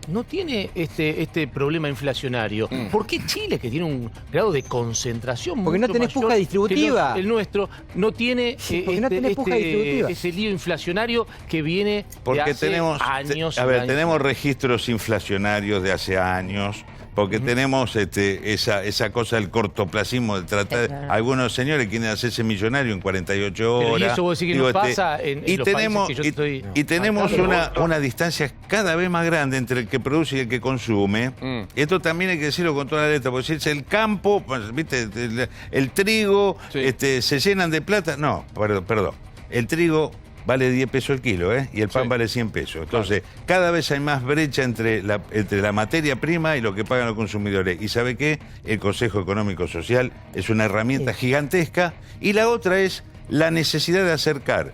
no tiene este problema inflacionario. ¿Por qué Chile, que tiene un grado de concentración porque no tenés puja distributiva? El nuestro no tiene ese lío inflacionario que viene de hace años. Tenemos registros inflacionarios de hace años. Porque tenemos esa cosa del cortoplacismo de tratar. Algunos señores quieren hacerse millonario en 48 horas. Pero y eso vos decís que no pasa en los países que yo estoy... Y tenemos una distancia cada vez más grande entre el que produce y el que consume. Esto también hay que decirlo con toda la letra, porque si es el campo, ¿viste? El trigo, se llenan de plata. No, perdón. El trigo vale 10 pesos el kilo, y el pan vale 100 pesos. Entonces, cada vez hay más brecha entre la materia prima y lo que pagan los consumidores. ¿Y sabe qué? El Consejo Económico Social es una herramienta gigantesca. Y la otra es la necesidad de acercar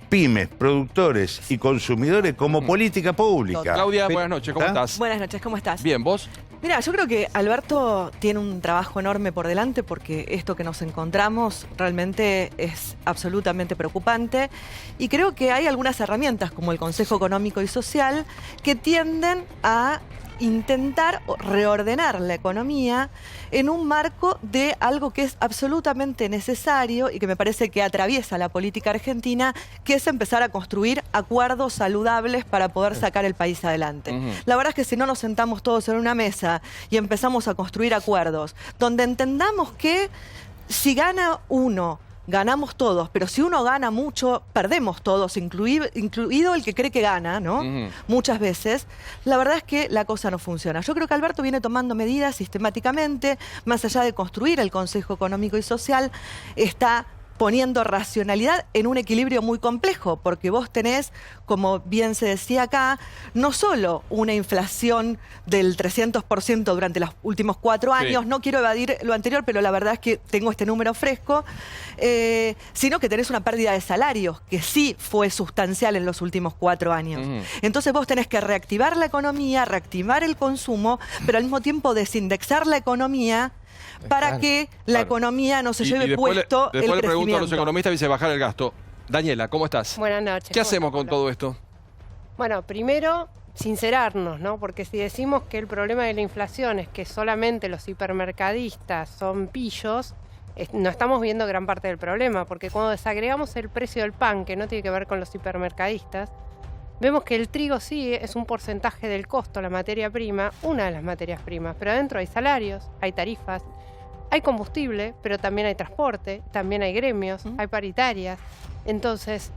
pymes, productores y consumidores como política pública. Claudia, buenas noches, ¿cómo estás? Buenas noches, ¿cómo estás? Bien, ¿vos? Mira, yo creo que Alberto tiene un trabajo enorme por delante porque esto que nos encontramos realmente es absolutamente preocupante y creo que hay algunas herramientas como el Consejo Económico y Social que tienden a intentar reordenar la economía en un marco de algo que es absolutamente necesario y que me parece que atraviesa la política argentina, que es empezar a construir acuerdos saludables para poder sacar el país adelante. La verdad es que si no nos sentamos todos en una mesa y empezamos a construir acuerdos donde entendamos que si gana uno, ganamos todos, pero si uno gana mucho, perdemos todos, incluido el que cree que gana, ¿no? Muchas veces. La verdad es que la cosa no funciona. Yo creo que Alberto viene tomando medidas sistemáticamente, más allá de construir el Consejo Económico y Social, está poniendo racionalidad en un equilibrio muy complejo, porque vos tenés, como bien se decía acá, no solo una inflación del 300% durante los últimos 4 años, no quiero evadir lo anterior, pero la verdad es que tengo este número fresco, sino que tenés una pérdida de salarios, que sí fue sustancial en los últimos 4 años. Entonces vos tenés que reactivar la economía, reactivar el consumo, pero al mismo tiempo desindexar la economía para que la economía no se lleve puesto el crecimiento. Después le pregunto a los economistas y dice bajar el gasto. Daniela, ¿cómo estás? Buenas noches. ¿Qué hacemos con todo esto? Bueno, primero, sincerarnos, ¿no? Porque si decimos que el problema de la inflación es que solamente los hipermercadistas son pillos, no estamos viendo gran parte del problema, porque cuando desagregamos el precio del pan, que no tiene que ver con los hipermercadistas, vemos que el trigo sí es un porcentaje del costo, la materia prima, una de las materias primas, pero adentro hay salarios, hay tarifas, hay combustible, pero también hay transporte, también hay gremios, hay paritarias. Entonces,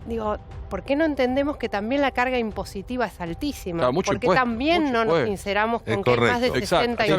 digo, ¿por qué no entendemos que también la carga impositiva es altísima? Claro, porque también no nos sinceramos con que hay más de 60 Ya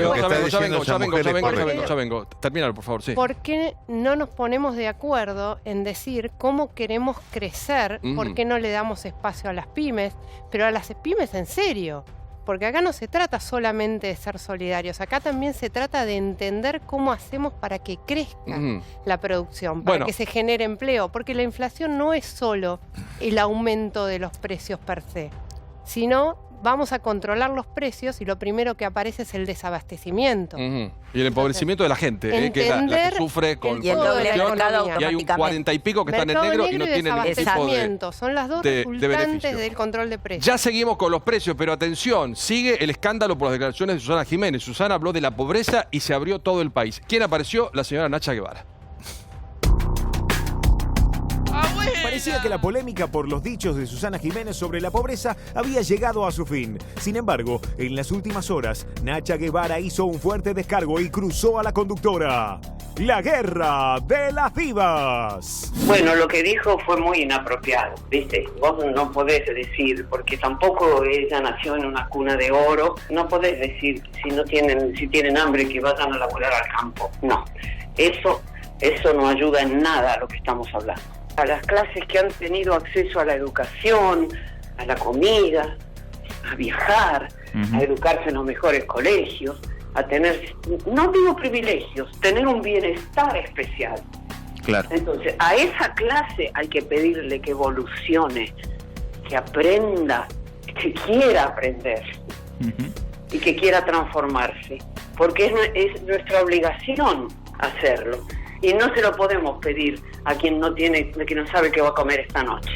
vengo. Termínalo, por favor, sí. ¿Por qué no nos ponemos de acuerdo en decir cómo queremos crecer? ¿Por qué no le damos espacio a las pymes? Pero a las pymes en serio. Porque acá no se trata solamente de ser solidarios, acá también se trata de entender cómo hacemos para que crezca la producción, para que se genere empleo, porque la inflación no es solo el aumento de los precios per se, sino vamos a controlar los precios y lo primero que aparece es el desabastecimiento. Y el empobrecimiento de la gente, que la que sufre con y el doble mercado, y hay un 40 y pico que están en negro y no tienen ningún tipo de son las dos resultantes del control de precios. Ya seguimos con los precios, pero atención, sigue el escándalo por las declaraciones de Susana Jiménez. Susana habló de la pobreza y se abrió todo el país. ¿Quién apareció? La señora Nacha Guevara. Parecía que la polémica por los dichos de Susana Jiménez sobre la pobreza había llegado a su fin. Sin embargo, en las últimas horas, Nacha Guevara hizo un fuerte descargo y cruzó a la conductora. La guerra de las divas. Bueno, lo que dijo fue muy inapropiado, ¿viste? Vos no podés decir, porque tampoco ella nació en una cuna de oro, no podés decir si tienen hambre que vayan a laburar al campo. No, eso no ayuda en nada a lo que estamos hablando. A las clases que han tenido acceso a la educación, a la comida, a viajar, a educarse en los mejores colegios, a tener, no digo privilegios, tener un bienestar especial. Claro. Entonces, a esa clase hay que pedirle que evolucione, que aprenda, que quiera aprender y que quiera transformarse, porque es nuestra obligación hacerlo. Y no se lo podemos pedir a quien no sabe qué va a comer esta noche.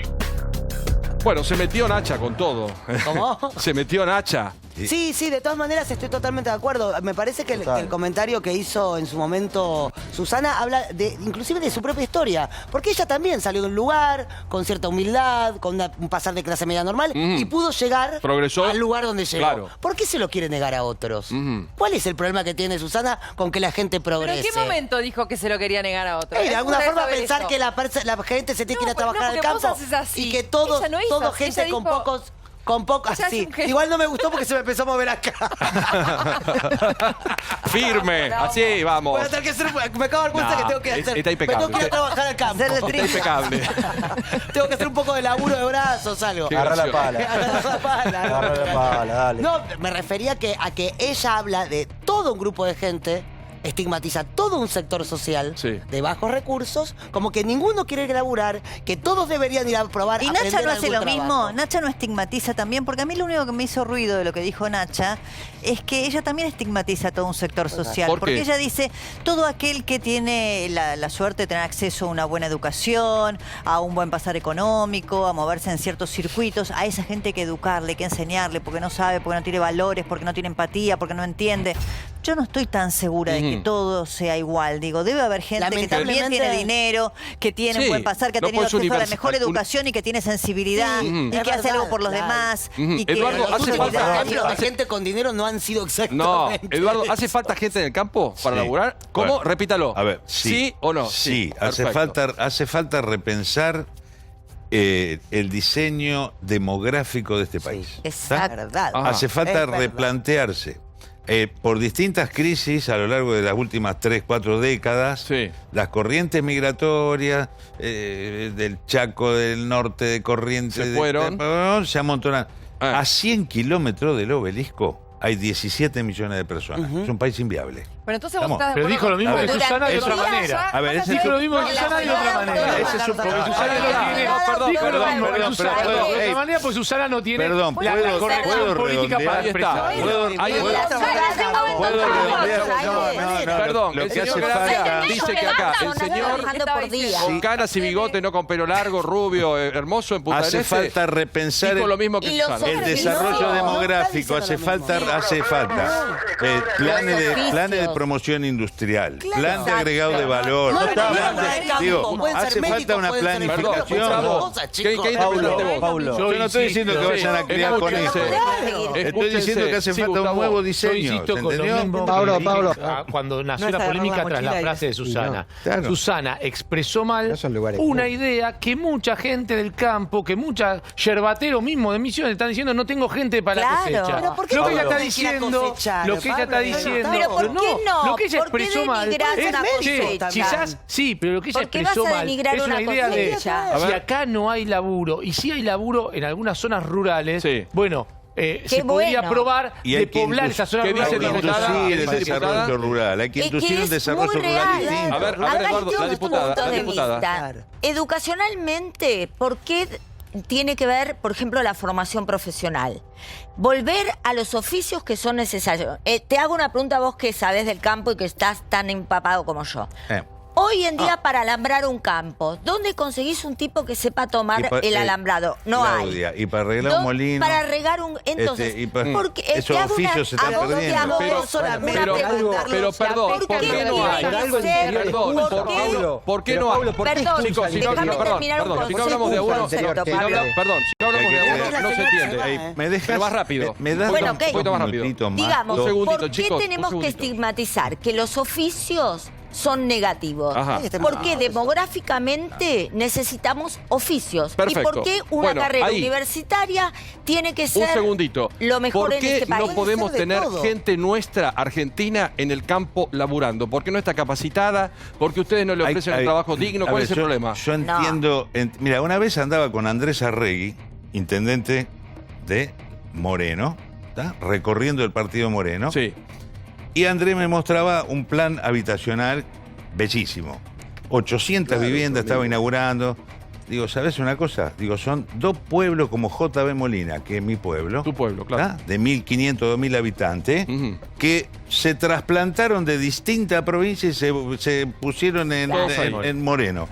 Bueno, se metió Nacha con todo. ¿Cómo? Se metió Nacha. Sí, de todas maneras estoy totalmente de acuerdo. Me parece que el comentario que hizo en su momento Susana habla inclusive de su propia historia. Porque ella también salió de un lugar con cierta humildad, con un pasar de clase media normal y pudo llegar al lugar donde llegó. Claro. ¿Por qué se lo quiere negar a otros? ¿Cuál es el problema que tiene Susana con que la gente progrese? ¿Pero en qué momento dijo que se lo quería negar a otros? De alguna forma pensar que la gente se tiene que ir a trabajar al campo y que toda gente con pocos así. Igual no me gustó porque se me empezó a mover acá. Firme, así vamos. Voy a tener que hacer, me acabo de dar cuenta que tengo que hacer. Está impecable. Me tengo que ir a trabajar al campo. Está impecable. Tengo que hacer un poco de laburo de brazos, algo. Agarra la pala. Agarra la pala, dale. No, me refería a que ella habla de todo un grupo de gente, estigmatiza todo un sector social de bajos recursos, como que ninguno quiere ir a laburar, que todos deberían ir a probar. Y Nacha no hace lo mismo, Nacha no estigmatiza también, porque a mí lo único que me hizo ruido de lo que dijo Nacha es que ella también estigmatiza a todo un sector social. Porque ella dice, todo aquel que tiene la suerte de tener acceso a una buena educación, a un buen pasar económico, a moverse en ciertos circuitos, a esa gente hay que educarle, hay que enseñarle, porque no sabe, porque no tiene valores, porque no tiene empatía, porque no entiende. Yo no estoy tan segura de que todo sea igual. Digo, debe haber gente que también tiene dinero, que tiene un buen pasar, que ha tenido acceso a la mejor educación y que tiene sensibilidad y que hace algo por los demás. Y que Eduardo, hace falta gente con dinero no han sido exactamente. No, Eduardo, ¿hace falta gente en el campo para laburar? ¿Cómo? Bueno, repítalo. A ver, ¿sí o no? Sí, hace falta repensar el diseño demográfico de este país. Es verdad. Hace falta replantearse. Por distintas crisis a lo largo de las últimas 3, 4 décadas, las corrientes migratorias del Chaco, del norte, de Corrientes, se amontonan. A 100 kilómetros del Obelisco hay 17 millones de personas. Es un país inviable. Pero entonces vos estás Pero dijo lo mismo que Susana de otra manera. A ver, dijo lo mismo que Susana de otra manera. Ese es un problema. Susana no tiene. Dijo lo mismo que Susana de otra manera, pues Susana no tiene la corrección política para expresar. ¿Puedo redondear? Perdón, el señor Gracia dice que acá el señor con canas y bigote, no con pelo largo, rubio, hermoso en Punta del Este. Hace falta repensar lo mismo que el desarrollo demográfico. Hace falta planes de promoción industrial, plan de agregado de valor. Hace falta una planificación. Paulo, yo no estoy diciendo que vayan a criar con eso. Estoy diciendo que hace falta un nuevo diseño. Paulo, cuando nació la polémica tras la frase de Susana. Susana expresó mal una idea que mucha gente del campo, que mucha yerbatero mismo de Misiones están diciendo, no tengo gente para la cosecha. Pero ¿por qué lo que ella está diciendo, pero ¿por qué no? Lo que ella expresó mal quizás sí, pero lo que ella expresó mal es una idea de si acá no hay laburo y si hay laburo en algunas zonas rurales, bueno, se podría probar de poblar esas zonas rurales. Hay que inducir el desarrollo rural, hay que inducir un desarrollo rural distinto. A ver, Eduardo, la diputada. Educacionalmente, ¿por qué tiene que ver, por ejemplo, la formación profesional. Volver a los oficios que son necesarios. Te hago una pregunta a vos que sabés del campo y que estás tan empapado como yo. Hoy en día, para alambrar un campo, ¿dónde conseguís un tipo que sepa tomar el alambrado? No Claudia, hay. Y para arreglar un molino. Para regar un... Entonces, porque esos oficios se están perdiendo. Pero perdón, ¿por qué no hay? ¿Por qué no hay? Perdón, chicos, si no hablamos de uno, no se entiende. Me dejas más rápido. Me das bueno, un poquito más rápido. Digamos, un segundito, ¿por qué chicos, tenemos que estigmatizar que los oficios son negativos? Ajá. Porque demográficamente necesitamos oficios. Perfecto. ¿Y por qué una Bueno, carrera ahí. universitaria tiene que Un ser segundito. lo mejor ¿Por en qué este país? no podemos Puede ser de tener todo. gente nuestra, argentina, en el campo laburando? ¿Por qué no está capacitada? ¿Por qué ustedes no le ofrecen un trabajo digno? ¿Cuál es el problema? Yo entiendo... Mira, una vez andaba con Andrés Arregui, intendente de Moreno, ¿tá? Recorriendo el partido Moreno. Sí. Y Andrés me mostraba un plan habitacional bellísimo. 800 viviendas estaba inaugurando. Digo, ¿sabes una cosa? Digo, son 2 pueblos como JB Molina, que es mi pueblo. Tu pueblo, claro. ¿tá? De 1.500, 2.000 habitantes, que se trasplantaron de distintas provincias y se pusieron en Moreno.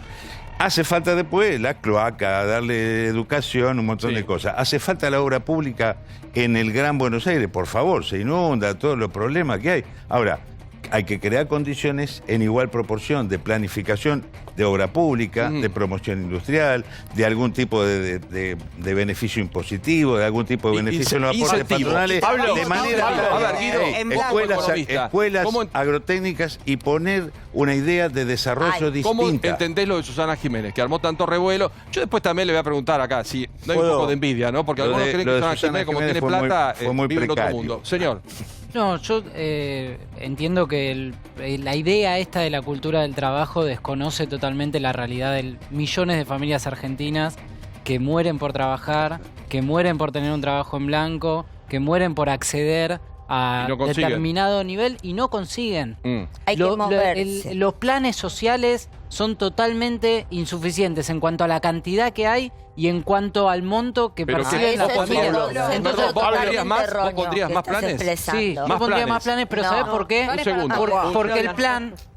Hace falta después la cloaca, darle educación, un montón de cosas. Hace falta la obra pública en el Gran Buenos Aires, por favor, se inunda, todos los problemas que hay. Ahora, hay que crear condiciones en igual proporción de planificación de obra pública, de promoción industrial, de algún tipo de beneficio impositivo, de algún tipo de beneficio en los aportes patronales, de manera escuelas agrotécnicas y poner una idea de desarrollo distinta. ¿Cómo entendés lo de Susana Jiménez, que armó tanto revuelo? Yo después también le voy a preguntar acá si no hay un poco de envidia, ¿no? Porque algunos creen que Susana Jiménez, como tiene plata, vive en otro mundo. Señor. No, yo entiendo que la idea esta de la cultura del trabajo desconoce totalmente la realidad de millones de familias argentinas que mueren por trabajar, que mueren por tener un trabajo en blanco, que mueren por acceder a determinado nivel y no consiguen. Hay que moverse. Los planes sociales son totalmente insuficientes en cuanto a la cantidad que hay y en cuanto al monto que perciben las familias. ¿Vos pondrías más planes? Sí, yo pondría más planes, pero ¿sabés por qué? Un segundo.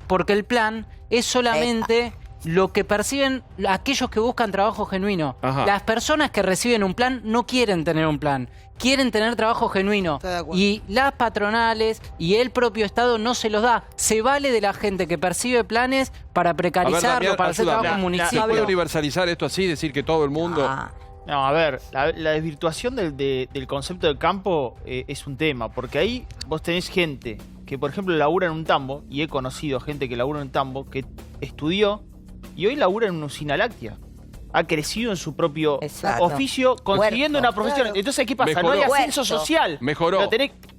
Porque el plan es solamente lo que perciben aquellos que buscan trabajo genuino. Ajá. Las personas que reciben un plan no quieren tener un plan, quieren tener trabajo genuino. Y las patronales y el propio Estado no se los da. Se vale de la gente que percibe planes para precarizarlo, para hacer trabajo en municipio. ¿Se puede universalizar esto así, decir que todo el mundo... No, a ver, la desvirtuación del concepto del campo es un tema, porque ahí vos tenés gente que, por ejemplo, labura en un tambo, y he conocido gente que labura en un tambo, que estudió y hoy labura en una usina láctea. Ha crecido en su propio oficio, consiguiendo una profesión. Claro. Entonces, ¿qué pasa? Mejoró. No hay ascenso social. Mejoró.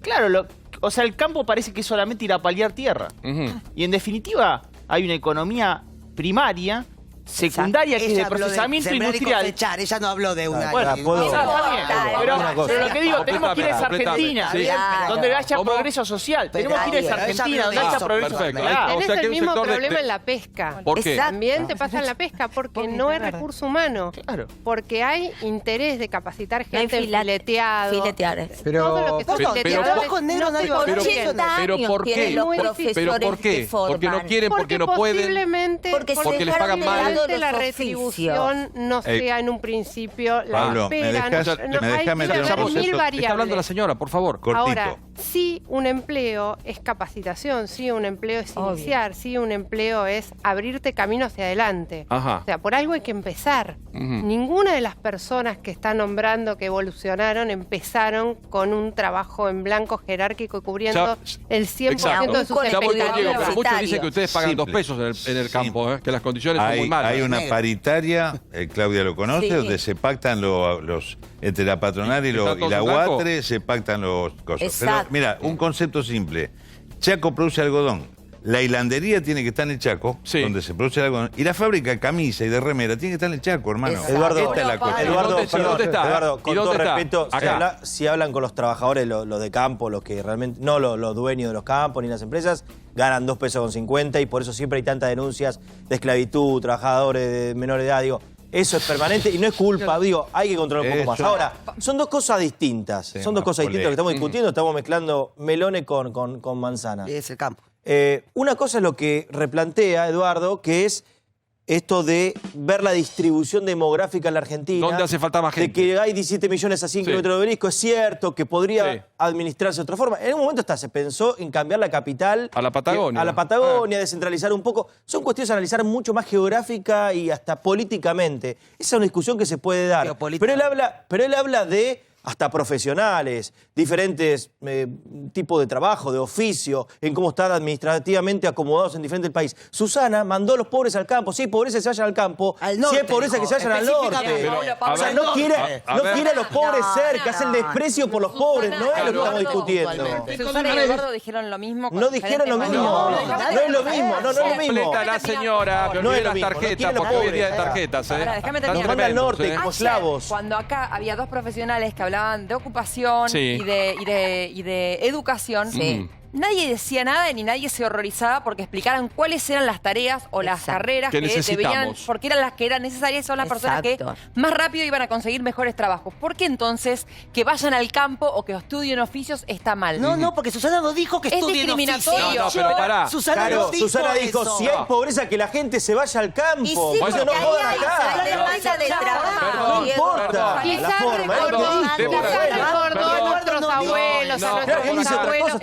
Claro, o sea, el campo parece que es solamente ir a paliar tierra. Y en definitiva, hay una economía primaria, secundaria, que es de procesamiento industrial. Ella no habló de una... Bueno, pero lo que digo, tenemos que ir a esa Argentina, donde haya progreso social. Tenemos que ir a esa Argentina, donde haya progreso social. Tenés el mismo problema en la pesca. ¿Por qué? También te pasa en la pesca, porque no hay recurso humano. Porque hay interés de capacitar gente en fileteado. Todo lo que son fileteadores. Pero ¿por qué? ¿Pero por qué? Porque no quieren, porque no pueden, porque les pagan mal. La retribución no sea en un principio la Pablo, espera. Está hablando la señora, por favor. Ahora, sí un empleo es capacitación, sí un empleo es iniciar, sí un empleo es abrirte camino hacia adelante. Ajá. O sea, por algo hay que empezar. Ninguna de las personas que está nombrando que evolucionaron empezaron con un trabajo en blanco jerárquico y cubriendo el 100% de sus expectativas. Pero muchos dicen que ustedes pagan 2 pesos en el campo, que las condiciones son muy malas. Hay una paritaria, Claudia lo conoce, donde se pactan los entre la patronal y la UATRE, se pactan los cosas. Pero mira, un concepto simple. Chaco produce algodón. La hilandería tiene que estar en el Chaco, donde se produce el algodón. Y la fábrica de camisa y de remera tiene que estar en el Chaco, hermano. Eduardo, esta es la cuestión. Eduardo, con todo respeto, si hablan con los trabajadores, los de campo, los que realmente, no los dueños de los campos ni las empresas, ganan 2 pesos con 50 y por eso siempre hay tantas denuncias de esclavitud, trabajadores de menor edad. Digo, eso es permanente y no es culpa, digo, hay que controlar un poco más. Ahora, son dos cosas distintas. Son dos cosas distintas que estamos discutiendo, estamos mezclando melones con manzana. Es el campo. Una cosa es lo que replantea Eduardo, que es esto de ver la distribución demográfica en la Argentina. ¿Dónde hace falta más gente? De que hay 17 millones a 100 kilómetros de obelisco. Es cierto que podría administrarse de otra forma. En un momento hasta se pensó en cambiar la capital. A la Patagonia. A la Patagonia, descentralizar un poco. Son cuestiones a analizar mucho más geográfica y hasta políticamente. Esa es una discusión que se puede dar. Pero él habla de hasta profesionales, diferentes tipos de trabajo, de oficio, en cómo están administrativamente acomodados en diferentes países. Susana mandó a los pobres al campo. Si hay pobreza, que se vayan al campo. Si hay pobreza, que se vayan al norte. O sea, no quiere a los pobres cerca, hace el desprecio por los pobres. No es lo que estamos discutiendo. Susana y Eduardo dijeron lo mismo. No dijeron lo mismo. No es lo mismo. No es lo mismo. Completa la señora, pero no es las tarjetas, porque hoy es día de tarjetas. Déjame terminar. Nos manda al norte, como esclavos. Cuando acá había dos profesionales que hablaban de ocupación y de educación, nadie decía nada ni nadie se horrorizaba porque explicaran cuáles eran las tareas o las carreras que debían, porque eran las que eran necesarias, son las personas que más rápido iban a conseguir mejores trabajos. ¿Por qué entonces que vayan al campo o que estudien oficios está mal? No, porque Susana no dijo que estudien oficios. No, pero pará. Susana dijo, si hay pobreza, que la gente se vaya al campo. Y sí, porque no jodan acá. La demanda de trabajo. No importa la forma. A nuestros abuelos, a nuestros abuelos.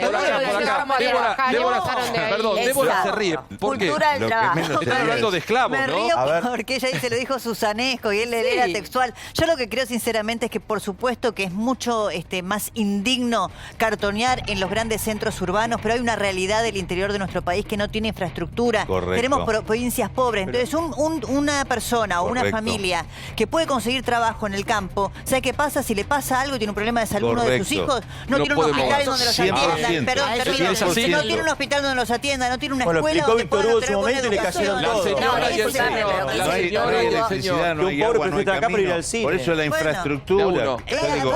Débora se ríe. ¿Por qué? Están hablando de esclavos, Me ¿no? río porque ella dice, lo dijo Susanesco y él le era textual. Yo lo que creo sinceramente es que por supuesto que es mucho más indigno cartonear en los grandes centros urbanos, pero hay una realidad del interior de nuestro país que no tiene infraestructura. Correcto. Tenemos provincias pobres. Entonces una persona o una familia que puede conseguir trabajo en el campo, ¿sabe qué pasa? Si le pasa algo y tiene un problema de salud uno de sus hijos, no tiene un hospital donde los atiendan. Perdón, no tiene un hospital donde los atiendan, no tiene una escuela donde puedan obtener buena educación. La señora y el señor. No hay agua, no hay camino. Por eso la infraestructura. No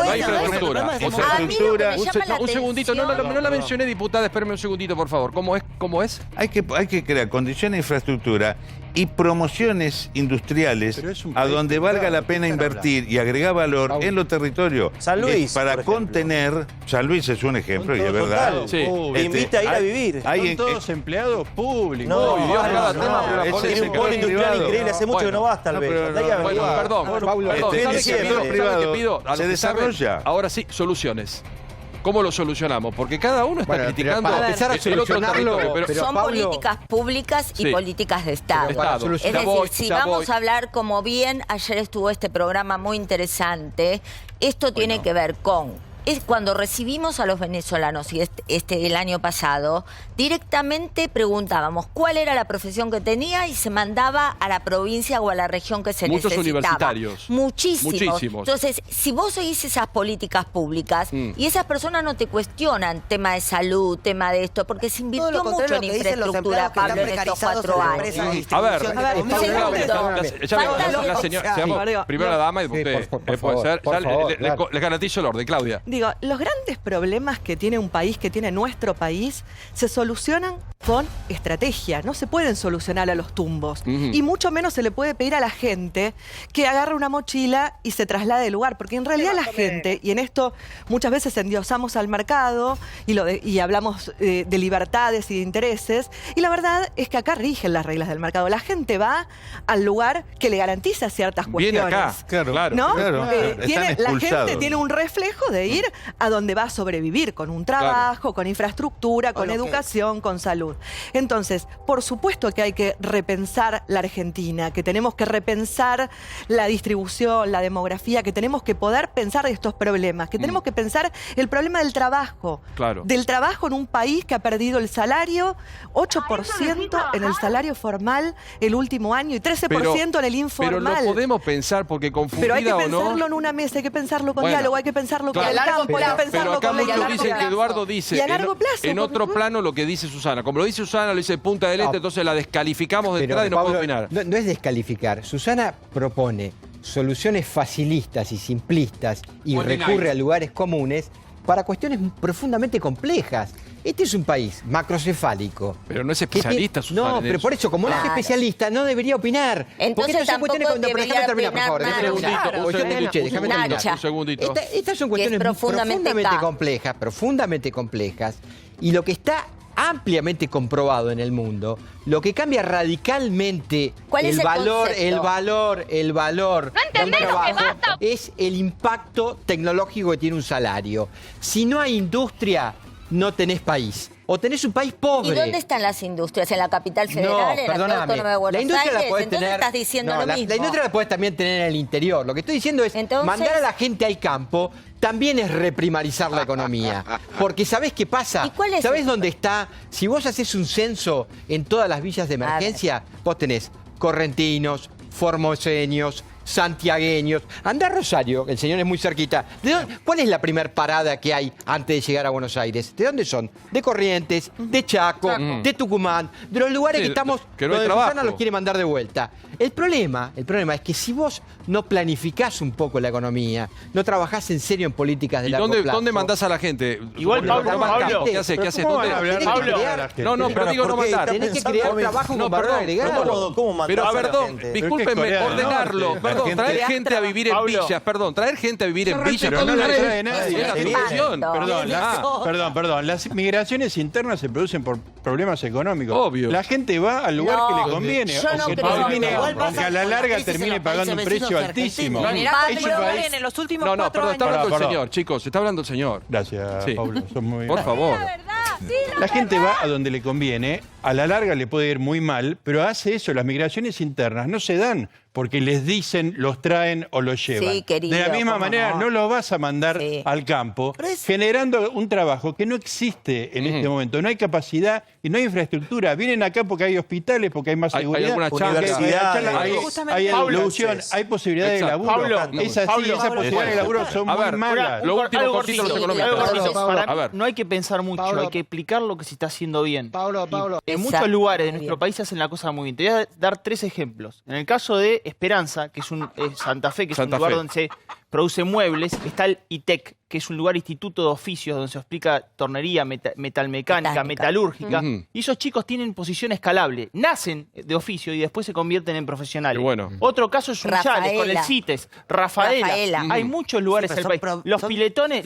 hay infraestructura. Un segundito, no la mencioné, diputada, espérame un segundito, por favor. ¿Cómo es? Hay que crear condiciones de infraestructura y promociones industriales a donde valga la pena invertir y agregar valor en los territorios. San Luis, para contener, San Luis es un ejemplo y es verdad. Te invita a ir a vivir. Son todos empleados públicos. No, tiene un polo industrial increíble, hace mucho que no vas tal vez. Perdón, se desarrolla. Ahora sí, soluciones. ¿Cómo lo solucionamos? Porque cada uno está criticando el otro territorio. Son políticas públicas y políticas de Estado. Es decir, si vamos a hablar como bien, ayer estuvo este programa muy interesante, esto tiene que ver con... Es cuando recibimos a los venezolanos, y el año pasado, directamente preguntábamos cuál era la profesión que tenía y se mandaba a la provincia o a la región que se necesitaba. Muchos universitarios. Muchísimos. Entonces, si vos seguís esas políticas públicas y esas personas no te cuestionan tema de salud, tema de esto, porque se invirtió mucho en infraestructura, Pablo, en estos 4 años. A ver, la señora, primero la dama y después usted. Puede ser. Les garantizo el orden, Claudia. Digo, los grandes problemas que tiene un país, que tiene nuestro país, se solucionan con estrategia. No se pueden solucionar a los tumbos. Y mucho menos se le puede pedir a la gente que agarre una mochila y se traslade del lugar. Porque en realidad la gente, y en esto muchas veces endiosamos al mercado y hablamos de libertades y de intereses, y la verdad es que acá rigen las reglas del mercado. La gente va al lugar que le garantiza ciertas cuestiones. Viene acá, claro. ¿No? La gente tiene un reflejo de ir a donde va a sobrevivir, con un trabajo, con infraestructura, con educación, con salud. Entonces, por supuesto que hay que repensar la Argentina, que tenemos que repensar la distribución, la demografía, que tenemos que poder pensar de estos problemas, que tenemos que pensar el problema del trabajo. Del trabajo en un país que ha perdido el salario, 8% en el salario formal el último año y 13% en el informal. Pero lo podemos pensar porque confundida o no. Pero hay que pensarlo en una mesa, hay que pensarlo con diálogo, hay que pensarlo con el campo, hay que pensarlo con Pero acá muchos dicen que Eduardo dice en otro plano lo que dice Susana. Como lo dice Susana, lo dice Punta del Este, entonces la descalificamos de entrada y no puede opinar. No es descalificar. Susana propone soluciones facilistas y simplistas y recurre a lugares comunes para cuestiones profundamente complejas. Este es un país macrocefálico. Pero no es especialista, No, pero por eso, como no es especialista, no debería opinar. Entonces tampoco debería terminar, por favor. Déjame terminar. Un segundito. Estas son cuestiones profundamente complejas. Y lo que está ampliamente comprobado en el mundo, lo que cambia radicalmente el valor de un trabajo es el impacto tecnológico que tiene un salario. Si no hay industria, no tenés país. O tenés un país pobre. ¿Y dónde están las industrias? ¿En la capital federal? ¿En la ciudad autónoma de Buenos Aires? Entonces estás diciendo lo mismo. La industria la podés también tener en el interior. Lo que estoy diciendo es mandar a la gente al campo también es reprimarizar la economía. Porque ¿sabés qué pasa? ¿Sabés dónde está? Si vos haces un censo en todas las villas de emergencia, vos tenés correntinos, formoseños, santiagueños. Andá a Rosario, el señor es muy cerquita. ¿Cuál es la primer parada que hay antes de llegar a Buenos Aires? ¿De dónde son? De Corrientes, de Chaco, de Tucumán, de los lugares que estamos, que no hay donde Susana los quiere mandar de vuelta. El problema es que si vos no planificás un poco la economía, no trabajás en serio en políticas de largo plazo. ¿Dónde mandás a la gente? Igual, Pablo, ¿qué haces? No, pero digo no mandar. Tenés que crear trabajo con valor agregado. Pero perdón, discúlpenme, ordenarlo. Perdón, traer gente a vivir en villas. Perdón, traer gente a vivir en villas. Pero no la trae nadie. Perdón. Las migraciones internas se producen por problemas económicos. Obvio. La gente va al lugar que le conviene. Aunque a la larga termine pagando un precio altísimo. En los últimos perdón, está hablando el señor, chicos, está hablando el señor. Gracias, Pablo, son muy... Por favor. La gente va a donde le conviene, a la larga le puede ir muy mal, pero hace eso, las migraciones internas no se dan porque les dicen, los traen o los llevan. Sí, querido, de la misma manera, no los vas a mandar al campo, generando un trabajo que no existe en este momento. No hay capacidad y no hay infraestructura. Vienen acá porque hay hospitales, porque hay más seguridad, hay educación, hay posibilidades de laburo. Pablo, esas posibilidades de laburo son muy malas. Lo último, cortito, los económicos. No hay que pensar mucho, hay que explicar lo que se está haciendo bien. Pablo. En muchos lugares de nuestro país hacen la cosa muy bien. Te voy a dar 3 ejemplos. En el caso de Esperanza, que es Santa Fe, que es un lugar donde se produce muebles, está el ITEC, que es un lugar instituto de oficios donde se explica tornería, metalmecánica, metalúrgica. Y esos chicos tienen posición escalable. Nacen de oficio y después se convierten en profesionales. Bueno. Otro caso es Sunchales, con el CITES, Rafaela. Hay muchos lugares en el país. Los piletones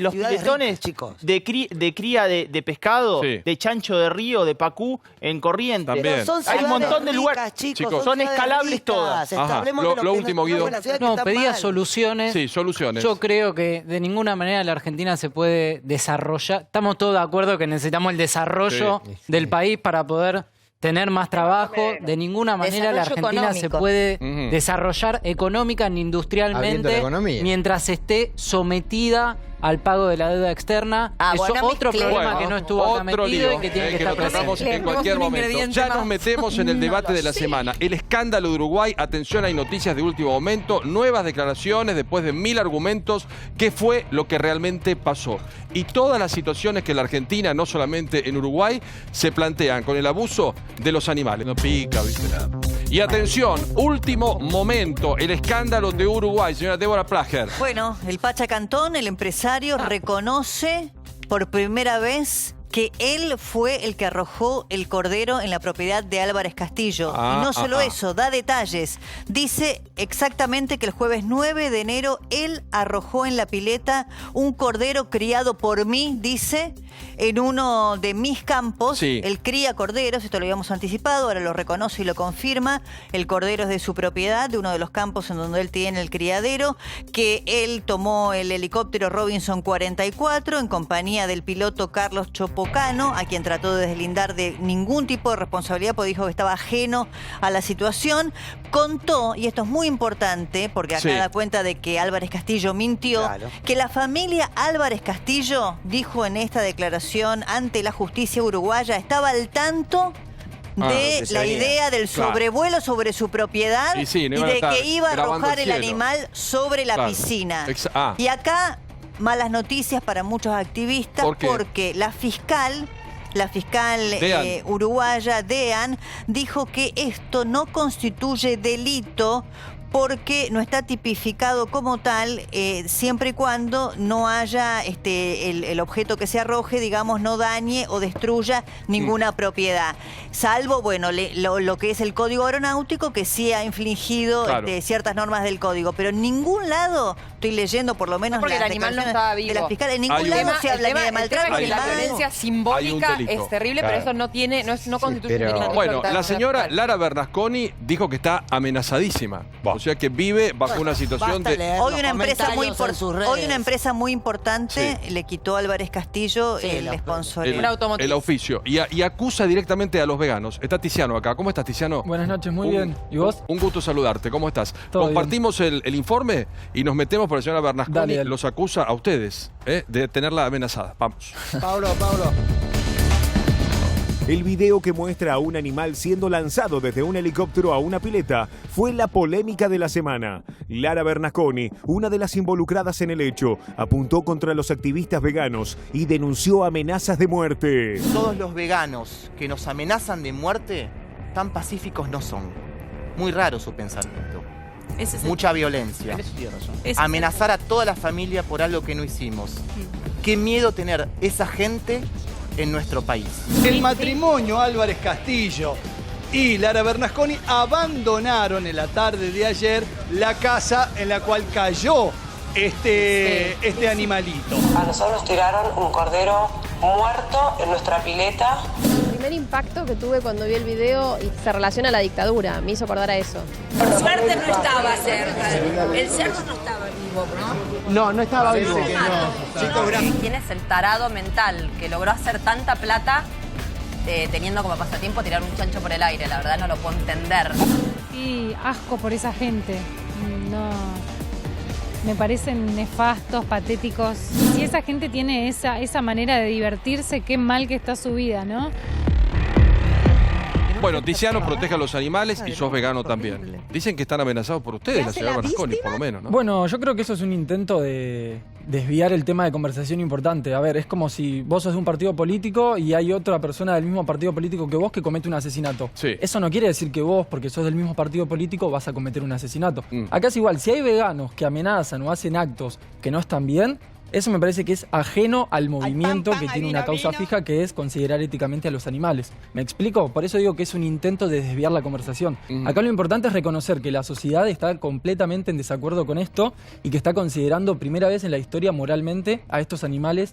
de cría de pescado, de chancho de río, de pacú, en Corrientes. También. Hay un montón de lugares. Chicos, son escalables todas. Lo último, Guido. No, pedía soluciones. Sí, soluciones. Yo creo que de ninguna manera la Argentina se puede desarrollar. Estamos todos de acuerdo que necesitamos el desarrollo del país para poder tener más trabajo. De ninguna manera la Argentina se puede desarrollar económica ni industrialmente mientras esté sometida al pago de la deuda externa. Es otro problema que no estuvo acá metido y que tiene que estar presente. En cualquier momento. Ya nos metemos en el debate de la semana. El escándalo de Uruguay. Atención, hay noticias de último momento, nuevas declaraciones después de 1000 argumentos. ¿Qué fue lo que realmente pasó? Y todas las situaciones que la Argentina, no solamente en Uruguay, se plantean con el abuso de los animales. No pica, viste nada. Y atención, último momento, el escándalo de Uruguay. Señora Débora Plager. Bueno, el Pacha Cantón, el empresario, reconoce por primera vez que él fue el que arrojó el cordero en la propiedad de Álvarez Castillo. Y no solo eso, da detalles. Dice exactamente que el jueves 9 de enero él arrojó en la pileta un cordero criado por mí, dice, en uno de mis campos. Él cría corderos, esto lo habíamos anticipado, ahora lo reconoce y lo confirma. El cordero es de su propiedad, de uno de los campos en donde él tiene el criadero, que él tomó el helicóptero Robinson 44 en compañía del piloto Carlos Chopocano, a quien trató de deslindar de ningún tipo de responsabilidad porque dijo que estaba ajeno a la situación. Contó, y esto es muy importante porque acá da cuenta de que Álvarez Castillo mintió, que la familia Álvarez Castillo dijo en esta declaración ante la justicia uruguaya, estaba al tanto de la idea del sobrevuelo sobre su propiedad y de que iba a arrojar el animal sobre la piscina. Y acá malas noticias para muchos activistas porque la fiscal uruguaya, Dean, dijo que esto no constituye delito porque no está tipificado como tal, siempre y cuando no haya el objeto que se arroje, digamos, no dañe o destruya ninguna propiedad. Salvo, bueno, lo que es el código aeronáutico, que sí ha infringido ciertas normas del código, pero en ningún lado, estoy leyendo por lo menos porque el animal no estaba vivo. De la fiscal, en ningún lado se habla ni de maltrato. La violencia simbólica es terrible, pero eso no constituye un delito. Bueno, la señora Lara Bernasconi dijo que está amenazadísima. O sea que vive bajo una situación de... Hoy una empresa muy importante le quitó a Álvarez Castillo el sponsor. El oficio. Y acusa directamente a los veganos. Está Tiziano acá. ¿Cómo estás, Tiziano? Buenas noches, muy bien. ¿Y vos? Un gusto saludarte. ¿Cómo estás? Todo Compartimos el informe y nos metemos por la señora Bernasconi. Dale. Los acusa a ustedes de tenerla amenazada. Vamos. Pablo. El video que muestra a un animal siendo lanzado desde un helicóptero a una pileta fue la polémica de la semana. Lara Bernasconi, una de las involucradas en el hecho, apuntó contra los activistas veganos y denunció amenazas de muerte. Todos los veganos que nos amenazan de muerte, tan pacíficos no son. Muy raro su pensamiento. Mucha violencia. Amenazar a toda la familia por algo que no hicimos. Qué miedo tener esa gente en nuestro país. El matrimonio Álvarez Castillo y Lara Bernasconi abandonaron en la tarde de ayer la casa en la cual cayó este animalito. A nosotros nos tiraron un cordero muerto en nuestra pileta. El primer impacto que tuve cuando vi el video se relaciona a la dictadura, me hizo acordar a eso. Por suerte no estaba cerca, el cerdo no estaba vivo, ¿no? No estaba vivo. ¿Quién es el tarado mental que logró hacer tanta plata teniendo como pasatiempo tirar un chancho por el aire? La verdad no lo puedo entender. Sí, asco por esa gente. No, me parecen nefastos, patéticos. Si esa gente tiene esa manera de divertirse, qué mal que está su vida, ¿no? Bueno, Tiziano protege a los animales y sos vegano también. Dicen que están amenazados por ustedes, la señora Bernasconi, por lo menos, ¿no? Bueno, yo creo que eso es un intento de desviar el tema de conversación importante. A ver, es como si vos sos de un partido político y hay otra persona del mismo partido político que vos que comete un asesinato. Sí. Eso no quiere decir que vos, porque sos del mismo partido político, vas a cometer un asesinato. Acá es igual, si hay veganos que amenazan o hacen actos que no están bien, eso me parece que es ajeno al movimiento que tiene una causa fija, que es considerar éticamente a los animales. ¿Me explico? Por eso digo que es un intento de desviar la conversación. Acá lo importante es reconocer que la sociedad está completamente en desacuerdo con esto y que está considerando primera vez en la historia moralmente a estos animales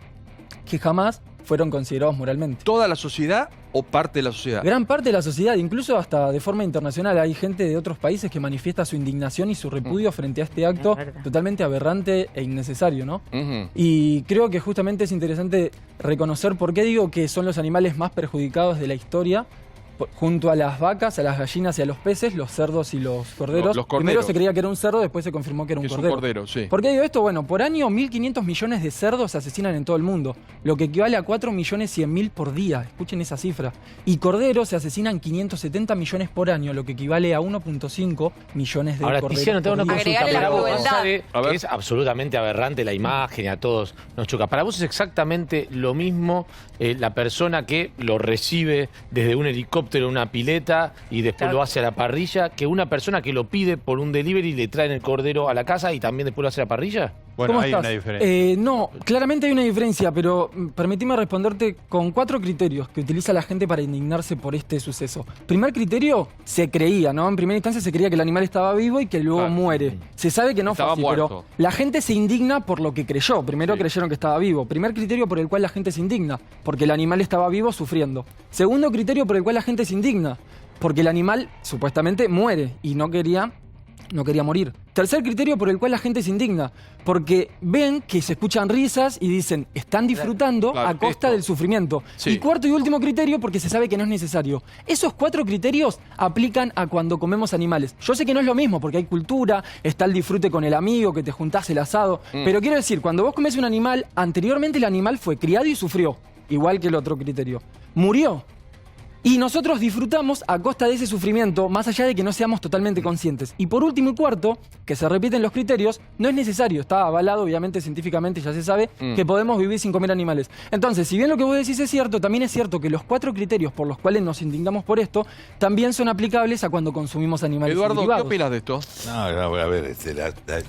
que jamás fueron considerados moralmente. ¿Toda la sociedad o parte de la sociedad? Gran parte de la sociedad, incluso hasta de forma internacional. Hay gente de otros países que manifiesta su indignación y su repudio frente a este acto totalmente aberrante e innecesario, ¿no? Y creo que justamente es interesante reconocer por qué digo que son los animales más perjudicados de la historia. Junto a las vacas, a las gallinas y a los peces, los cerdos y los corderos. Primero se creía que era un cerdo, después se confirmó que era un cordero. Sí. ¿Por qué digo esto? Bueno, por año 1.500 millones de cerdos se asesinan en todo el mundo, lo que equivale a 4.100.000 por día. Escuchen esa cifra. Y corderos se asesinan 570 millones por año, lo que equivale a 1.5 millones de corderos. Tiziano, tengo una consulta para vos. crueldad. Que es absolutamente aberrante la imagen, a todos nos choca. Para vos es exactamente lo mismo la persona que lo recibe desde un helicóptero, una pileta y después lo hace a la parrilla, que una persona que lo pide por un delivery y le traen el cordero a la casa y también después lo hace a la parrilla? Bueno, hay una diferencia. No, claramente hay una diferencia, pero permitime responderte con 4 criterios que utiliza la gente para indignarse por este suceso. Primer criterio, se creía, ¿no? En primera instancia se creía que el animal estaba vivo y que luego muere. Se sabe que no fue así, pero la gente se indigna por lo que creyó. Primero creyeron que estaba vivo. Primer criterio por el cual la gente se indigna, porque el animal estaba vivo sufriendo. Segundo criterio por el cual la gente se indigna, porque el animal supuestamente muere y no quería morir. Tercer criterio por el cual la gente se indigna, porque ven que se escuchan risas y dicen, están disfrutando a costa del sufrimiento. Y cuarto y último criterio, porque se sabe que no es necesario. Esos 4 criterios aplican a cuando comemos animales. Yo sé que no es lo mismo, porque hay cultura, está el disfrute con el amigo, que te juntás el asado, pero quiero decir, cuando vos comés un animal, anteriormente el animal fue criado y sufrió, igual que el otro criterio. Murió. Y nosotros disfrutamos a costa de ese sufrimiento, más allá de que no seamos totalmente conscientes. Y por último y cuarto, que se repiten los criterios, no es necesario, está avalado obviamente científicamente, ya se sabe, que podemos vivir sin comer animales. Entonces, si bien lo que vos decís es cierto, también es cierto que los 4 criterios por los cuales nos indignamos por esto, también son aplicables a cuando consumimos animales Eduardo, derivados. ¿qué opinas de esto? No, a ver,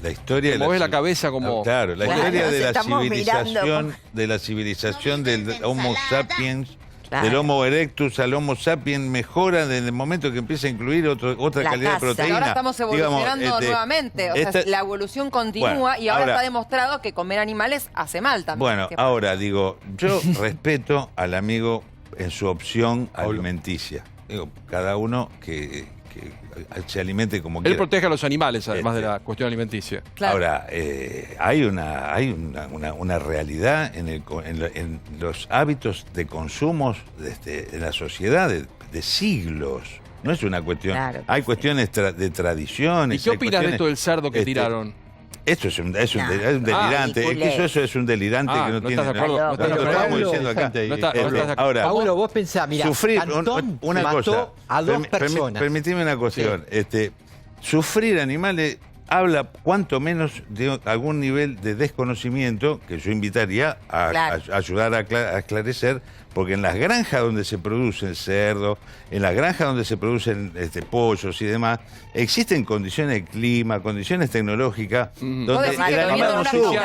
la historia... Movés la cabeza como... Claro, la historia de la civilización del Homo sapiens... Claro. Del Homo erectus al Homo sapiens mejora desde el momento que empieza a incluir otra calidad de proteína. Ahora estamos evolucionando nuevamente. O sea, la evolución continúa y ahora está demostrado que comer animales hace mal también. Bueno, ahora digo, yo respeto al amigo en su opción alimenticia. Digo, cada uno que se alimente como quiera. Él protege a los animales, además de la cuestión alimenticia. Claro. Ahora, hay una realidad en los hábitos de consumo en la sociedad de siglos. No es una cuestión... Claro, hay cuestiones de tradiciones. ¿Y qué opinas de esto del cerdo que tiraron? Esto es un delirante. Eso es un delirante que no tiene... Estás de acuerdo. Lo que estamos diciendo acá. Ahora, Paulo, vos pensás, mira, Cantón mató a 2 personas. Permitime una cuestión. Sufrir animales habla cuanto menos de algún nivel de desconocimiento que yo invitaría a ayudar a esclarecer, porque en las granjas donde se producen cerdos, en las granjas donde se producen pollos y demás, existen condiciones de clima, condiciones tecnológicas, donde el animal no sufre.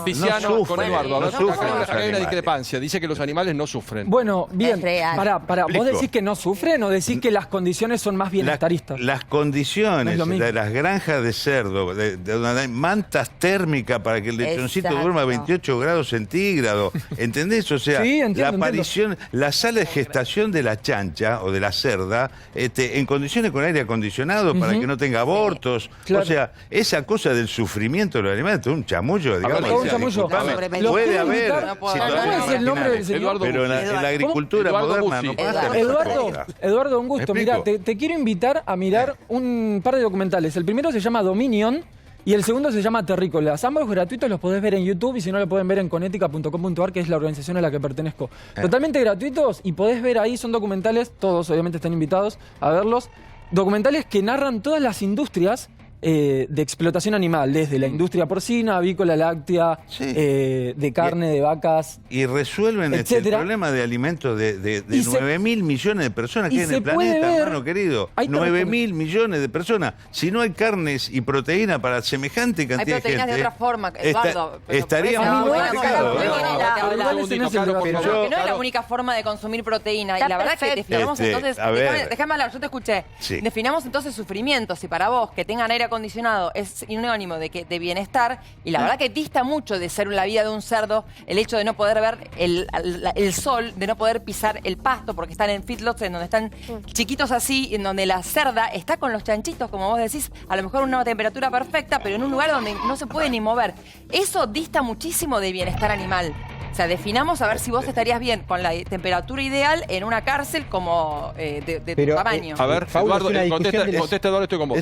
Tiziano, con Eduardo. Acá hay una discrepancia. Dice que los animales no sufren. Bueno, bien. Pará. ¿Vos decís que no sufren o decís que las condiciones son más bienestaristas? Las condiciones de las granjas de cerdo, de donde hay mantas térmicas para que el lechoncito duerma a 28 grados centígrados, ¿entendés? O sea, la aparición, la sala de gestación de la chancha o de la cerda, en condiciones con aire acondicionado para que no tenga abortos. Claro. O sea, esa cosa del sufrimiento de los animales es un chamullo, digamos. Puede haber pero en la agricultura moderna no pasa. Eduardo, un gusto. Mirá, te quiero invitar a mirar un par de documentales. El primero se llama Dominion y el segundo se llama Terrícolas. Ambos gratuitos, los podés ver en YouTube y si no lo pueden ver en conetica.com.ar, que es la organización a la que pertenezco. Totalmente gratuitos y podés ver ahí, son documentales, todos obviamente están invitados a verlos, documentales que narran todas las industrias de explotación animal, desde la industria porcina, avícola, láctea, de carne, de vacas. Y resuelven el problema de alimentos de 9.000 millones de personas que hay en el planeta, hermano querido. 9.000 millones de personas. Si no hay carnes y proteína para semejante cantidad de gente... Hay proteínas de otra forma, Eduardo. Estaríamos complicados. Que no es la única forma de consumir proteína. Y la verdad es que definamos entonces... Déjame hablar, yo te escuché. Definamos entonces sufrimiento. Si para vos que tengan aire acondicionado es sinónimo de bienestar, y la verdad que dista mucho de ser la vida de un cerdo el hecho de no poder ver el sol, de no poder pisar el pasto porque están en feedlots en donde están chiquitos así, en donde la cerda está con los chanchitos, como vos decís, a lo mejor una temperatura perfecta, pero en un lugar donde no se puede ni mover. Eso dista muchísimo de bienestar animal. O sea, definamos a ver si vos estarías bien con la temperatura ideal en una cárcel como de tu tamaño. A ver, Eduardo, contesta Eduardo, estoy con vos.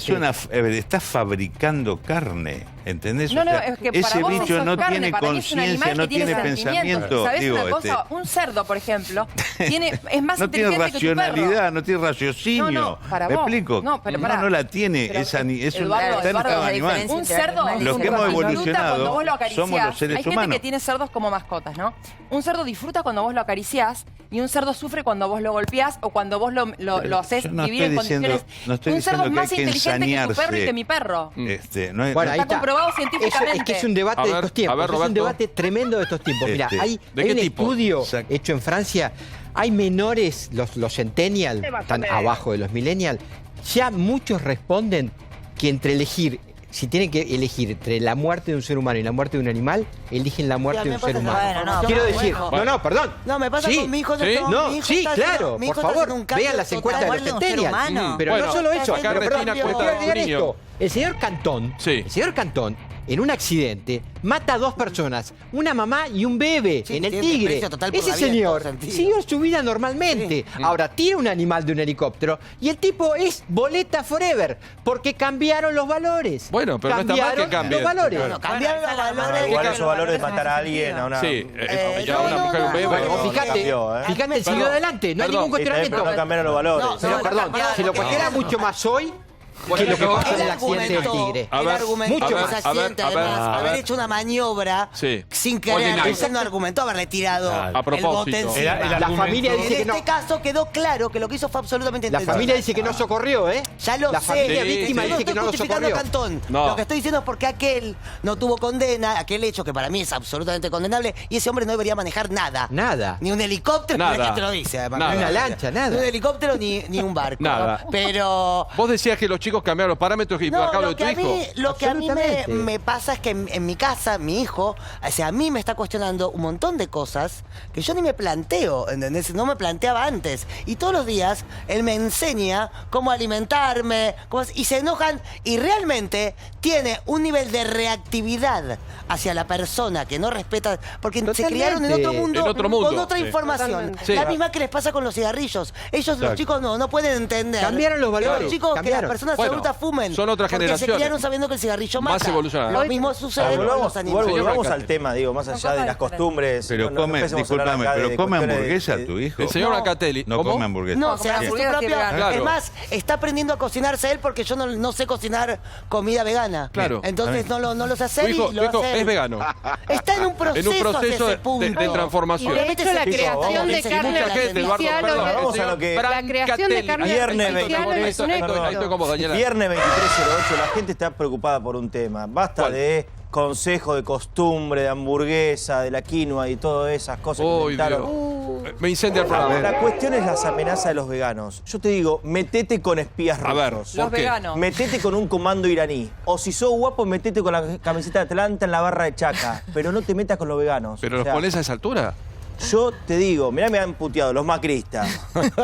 Estás fabricando carne, ¿entendés? No, es que ese para bicho vos no carne, tiene conciencia, no tiene pensamiento. ¿Sabés una cosa? Un cerdo, por ejemplo, es más no tiene racionalidad, no tiene raciocinio. No, para ¿Me vos. explico? No la tiene. Es un animal. Un cerdo los que hemos evolucionado somos los seres humanos. Hay gente que tiene cerdos como mascotas, ¿no? Un cerdo disfruta cuando vos lo acariciás y un cerdo sufre cuando vos lo golpeás o cuando vos lo haces vivir en condiciones. Un cerdo es más inteligente que tu perro y que mi perro. Está comprobado científicamente. Es que es un debate de estos tiempos. Es un debate tremendo de estos tiempos. Mira, hay un estudio hecho en Francia. Hay menores, los centennials, están abajo de los millennials. Ya muchos responden que entre elegir... Si tienen que elegir entre la muerte de un ser humano y la muerte de un animal, eligen la muerte de un ser humano. Quiero decir, perdón. No, me pasa con mi hijo. Claro, por favor, vean las encuestas de los centennials. Pero no solo eso, el señor Cantón, en un accidente, mata a 2 personas, una mamá y un bebé en el Tigre. Ese señor siguió su vida normalmente. Ahora, tira un animal de un helicóptero y el tipo es boleta forever, porque cambiaron los valores. Bueno, pero no está mal que cambie. Los valores. No, cambiaron los valores. Igual esos valores de matar a alguien, a una... Sí, ya una mujer, un bebé. Fíjate, siguió adelante, no hay ningún cuestionamiento. Pero no cambiaron los valores. Pero perdón, se lo cuestiona mucho más hoy que lo que pasó en el accidente del Tigre. El argumento de ese accidente, además, haber hecho una maniobra sin querer, él no argumentó haberle tirado el bote encima. La familia dice que no. En este caso quedó claro que lo que hizo fue absolutamente La familia dice que no socorrió, ¿eh? Ya lo sé. La familia víctima dice que no lo socorrió. Cantón. Lo que estoy diciendo es porque aquel no tuvo condena, aquel hecho que para mí es absolutamente condenable, y ese hombre no debería manejar nada. Nada. Ni un helicóptero, nada. ¿Quién te lo dice? Nada. Ni una lancha, nada. Ni un helicóptero ni un barco. Nada. Pero... Vos decías que los chicos cambiaron los parámetros y por acá lo de tu hijo. Lo que a mí me pasa es que en mi casa, mi hijo, o sea, a mí me está cuestionando un montón de cosas que yo ni me planteo, ¿entendés? No me planteaba antes. Y todos los días él me enseña cómo alimentarme, y se enojan, y realmente tiene un nivel de reactividad hacia la persona que no respeta, porque se criaron en otro mundo, con otra información. Sí. La misma que les pasa con los cigarrillos. Ellos, los chicos, no pueden entender. Cambiaron los valores. Los chicos, que las personas adultas fumen. Son otras generaciones. Porque se criaron sabiendo que el cigarrillo mata. Más evolucionadas. Lo mismo sucede con los animales. Volvamos al tema, digo, más allá de las costumbres. Pero discúlpame, pero come hamburguesa tu hijo. El señor Brancatelli. No come hamburguesa. No, se hace su propia. Es más, está aprendiendo a cocinarse él porque yo no sé cocinar comida vegana. Claro. Entonces no lo sé hacer. Tu hijo es vegano. Está en un proceso de transformación. Y de hecho la creación de carne artificial. Vamos a lo que... La creación de carne artificial es un éxito. Viernes 23:08, la gente está preocupada por un tema. Basta de consejo de costumbre, de hamburguesa, de la quinoa y todas esas cosas que inventaron. Me incendia el programa. La cuestión es las amenazas de los veganos. Yo te digo, metete con espías rusos. Los veganos. Metete con un comando iraní. O si sos guapo, metete con la camiseta de Atlanta en la barra de Chaca. Pero no te metas con los veganos. ¿Pero los pones a esa altura? Yo te digo, mirá, me han puteado los macristas,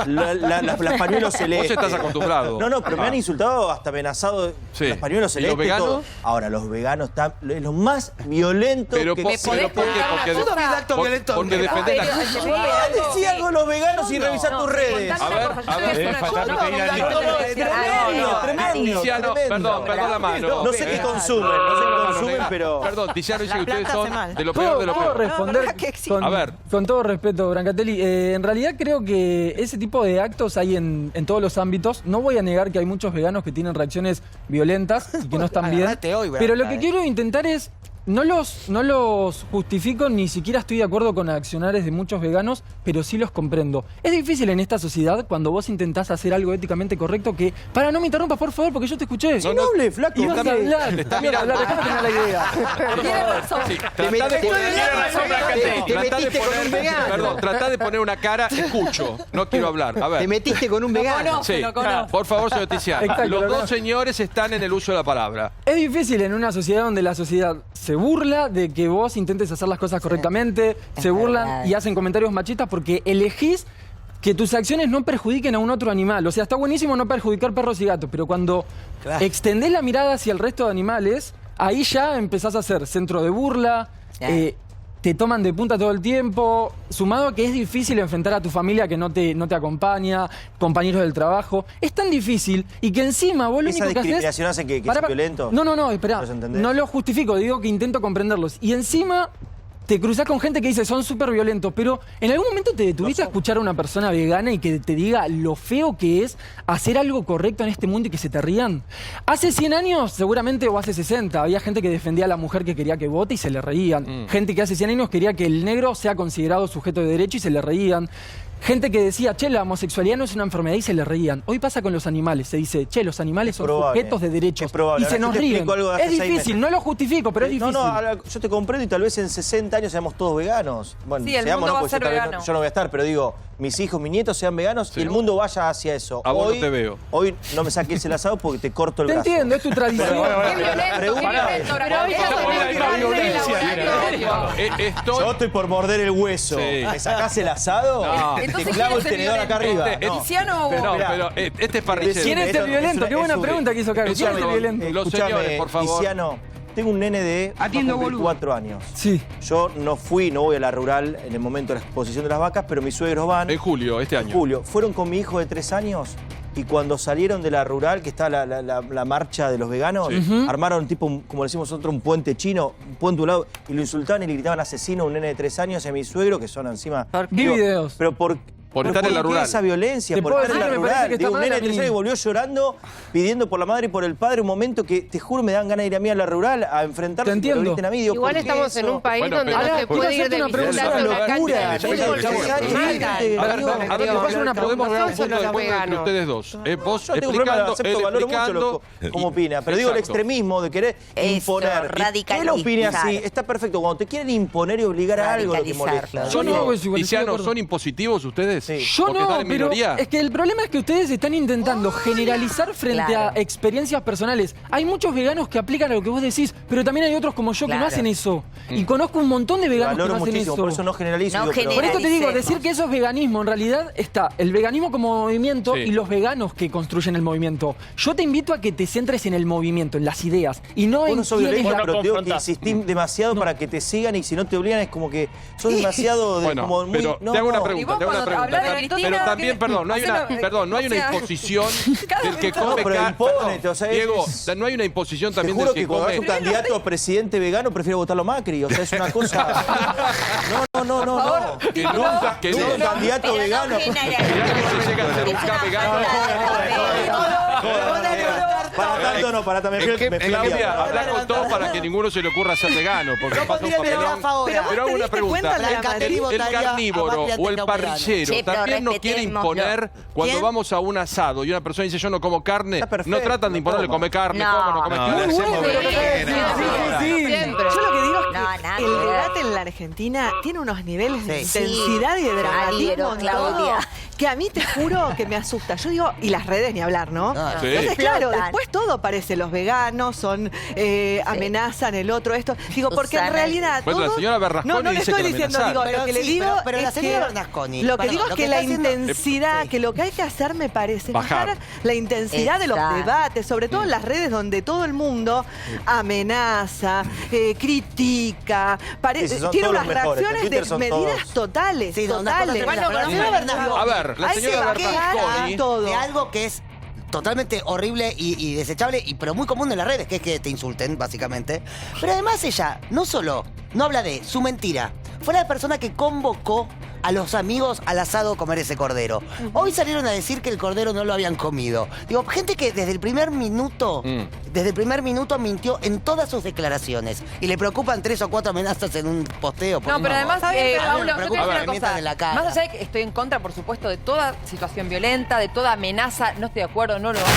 las pañuelos celestes. Vos estás acostumbrado. No, pero me han insultado, hasta amenazado los pañuelos celestes. ¿Y los veganos? Todo. Ahora, los veganos están los más violentos que ¿por qué? Porque defender la Decí algo de los veganos y revisar tus redes. A ver. Tremendo. Perdón la mano. No sé qué consumen, pero... Perdón, Tiziano dice que ustedes son de lo peor de lo ¿Puedo peor. responder A ver. con todo respeto, Brancatelli? En realidad creo que ese tipo de actos hay en todos los ámbitos. No voy a negar que hay muchos veganos que tienen reacciones violentas y que no están bien. Pero lo que quiero intentar es... No los justifico, ni siquiera estoy de acuerdo con accionares de muchos veganos, pero sí los comprendo. Es difícil en esta sociedad cuando vos intentás hacer algo éticamente correcto que... Para, no me interrumpas, por favor, porque yo te escuché. No hable, flaco. Y vas a hablar. Está mirando. Déjame tener la idea. Tiene razón. Te metiste con un vegano. Perdón, tratá de poner una cara, escucho. No quiero hablar. A ver. Te metiste con un vegano. Sí. Por favor, señor Tiziano. Exacto, Los dos señores están en el uso de la palabra. Es difícil en una sociedad donde la sociedad se burla de que vos intentes hacer las cosas correctamente, se burlan y hacen comentarios machistas porque elegís que tus acciones no perjudiquen a un otro animal. O sea, está buenísimo no perjudicar perros y gatos, pero cuando extendés la mirada hacia el resto de animales, ahí ya empezás a ser centro de burla, te toman de punta todo el tiempo, sumado a que es difícil enfrentar a tu familia que no te acompaña, compañeros del trabajo. Es tan difícil y que encima vos lo único que haces... ¿Esa discriminación hace que sea violento? No, espera. No lo justifico, digo que intento comprenderlos. Y encima te cruzás con gente que dice son súper violentos, pero ¿en algún momento te detuviste a escuchar a una persona vegana y que te diga lo feo que es hacer algo correcto en este mundo y que se te rían? Hace 100 años, seguramente, o hace 60, había gente que defendía a la mujer que quería que vote y se le reían. Gente que hace 100 años quería que el negro sea considerado sujeto de derecho y se le reían. Gente que decía, che, la homosexualidad no es una enfermedad y se le reían. Hoy pasa con los animales, se dice, che, los animales son sujetos de derechos y se nos ríen. Es difícil, no lo justifico, pero es difícil. Yo te comprendo y tal vez en 60 años seamos todos veganos. Bueno, sí, el mundo va a ser vegano. Yo no voy a estar, pero digo, mis hijos, mis nietos sean veganos y el mundo vaya hacia eso. A vos no te veo. Hoy no me saques el asado porque te corto el brazo. Te entiendo, es tu tradición. Yo estoy por morder el hueso. ¿Me sacás el asado? Te clavo el tenedor acá arriba. Pero este es parrillero. ¿Quién es el violento? Qué buena pregunta que hizo Carlos. ¿Quién es el violento? Los señores, por favor. Tiziano, tengo un nene de 4 años. Sí. Yo no voy a la rural en el momento de la exposición de las vacas, pero mis suegros van. En julio, este año. En julio. Fueron con mi hijo de 3 años y cuando salieron de la rural, que está la marcha de los veganos, armaron tipo, como decimos nosotros, un puente chino, un puente a un lado, y lo insultaban y le gritaban asesino a un nene de 3 años y a mi suegro, que son encima... Vi videos. Pero por estar en la rural. Esa violencia, por estar en la rural. Digo, un nene de 3 años volvió llorando, pidiendo por la madre y por el padre, un momento que, te juro, me dan ganas de ir a mí a la rural a enfrentarse a lo a mí. Digo, igual estamos en un país donde no se puede ir de visita a una cancha de fútbol. A ver, podemos ver un punto de encuentro entre ustedes dos. Vos valoro mucho cómo opina, pero digo, el extremismo de querer imponer. Que él opine así, está perfecto. Cuando te quieren imponer y obligar a algo, lo que molesta. Tiziano, ¿son impositivos ustedes? Sí. Yo no, pero es que el problema es que ustedes están intentando generalizar frente a experiencias personales. Hay muchos veganos que aplican a lo que vos decís, pero también hay otros como yo que no hacen eso. Y conozco un montón de veganos que no hacen eso. Por eso no generalizo. Por esto te digo, decir que eso es veganismo, en realidad está el veganismo como movimiento y los veganos que construyen el movimiento. Yo te invito a que te centres en el movimiento, en las ideas, y no en quién es la... Pero digo que insistís demasiado para que te sigan y si no te obligan es como que sos demasiado... Bueno, pero te hago una pregunta, pero también, perdón, no hay una imposición del que come carne. Diego, no hay una imposición también del que come... Te juro que cuando un candidato a presidente vegano prefiero votarlo Macri, o sea, es una cosa... No. Que nunca... un candidato vegano... Mirá que se llega a ser un vegano... Para tanto no, para también. Claudia, hablar con todos para que ninguno se le ocurra ser vegano, porque pasa un papelón. Pero hago una pregunta, ¿el carnívoro o el parrillero también no quiere imponer cuando vamos a un asado y una persona dice yo no como carne? No tratan de imponerle come carne, no come carne. Yo lo que digo es que el debate en la Argentina tiene unos niveles de intensidad y de dramatismo, Claudia, que a mí te juro que me asusta. Yo digo, y las redes ni hablar, ¿no? Entonces, claro, después todo parece los veganos, son amenazan el otro, esto. Digo, porque en realidad bueno, la señora Bernasconi no le estoy diciendo, digo, lo que le digo pero la señora Bernasconi, lo que digo es que la intensidad, que lo que hay que hacer me parece bajar la intensidad de los debates, sobre todo en las redes donde todo el mundo amenaza, critica, tiene unas reacciones de medidas totales. Totales. A ver, la señora Bernasconi de algo que es totalmente horrible y desechable, pero muy común en las redes, que es que te insulten, básicamente. Pero además ella no solo no habla de su mentira, fue la persona que convocó a los amigos al asado a comer ese cordero. Hoy salieron a decir que el cordero no lo habían comido. Digo, gente que desde el primer minuto mintió en todas sus declaraciones. Y le preocupan 3 o 4 amenazas en un posteo. No, pero además, Paulo, yo te digo una cosa. En la cara. Más allá de que estoy en contra, por supuesto, de toda situación violenta, de toda amenaza, no estoy de acuerdo, no lo hago.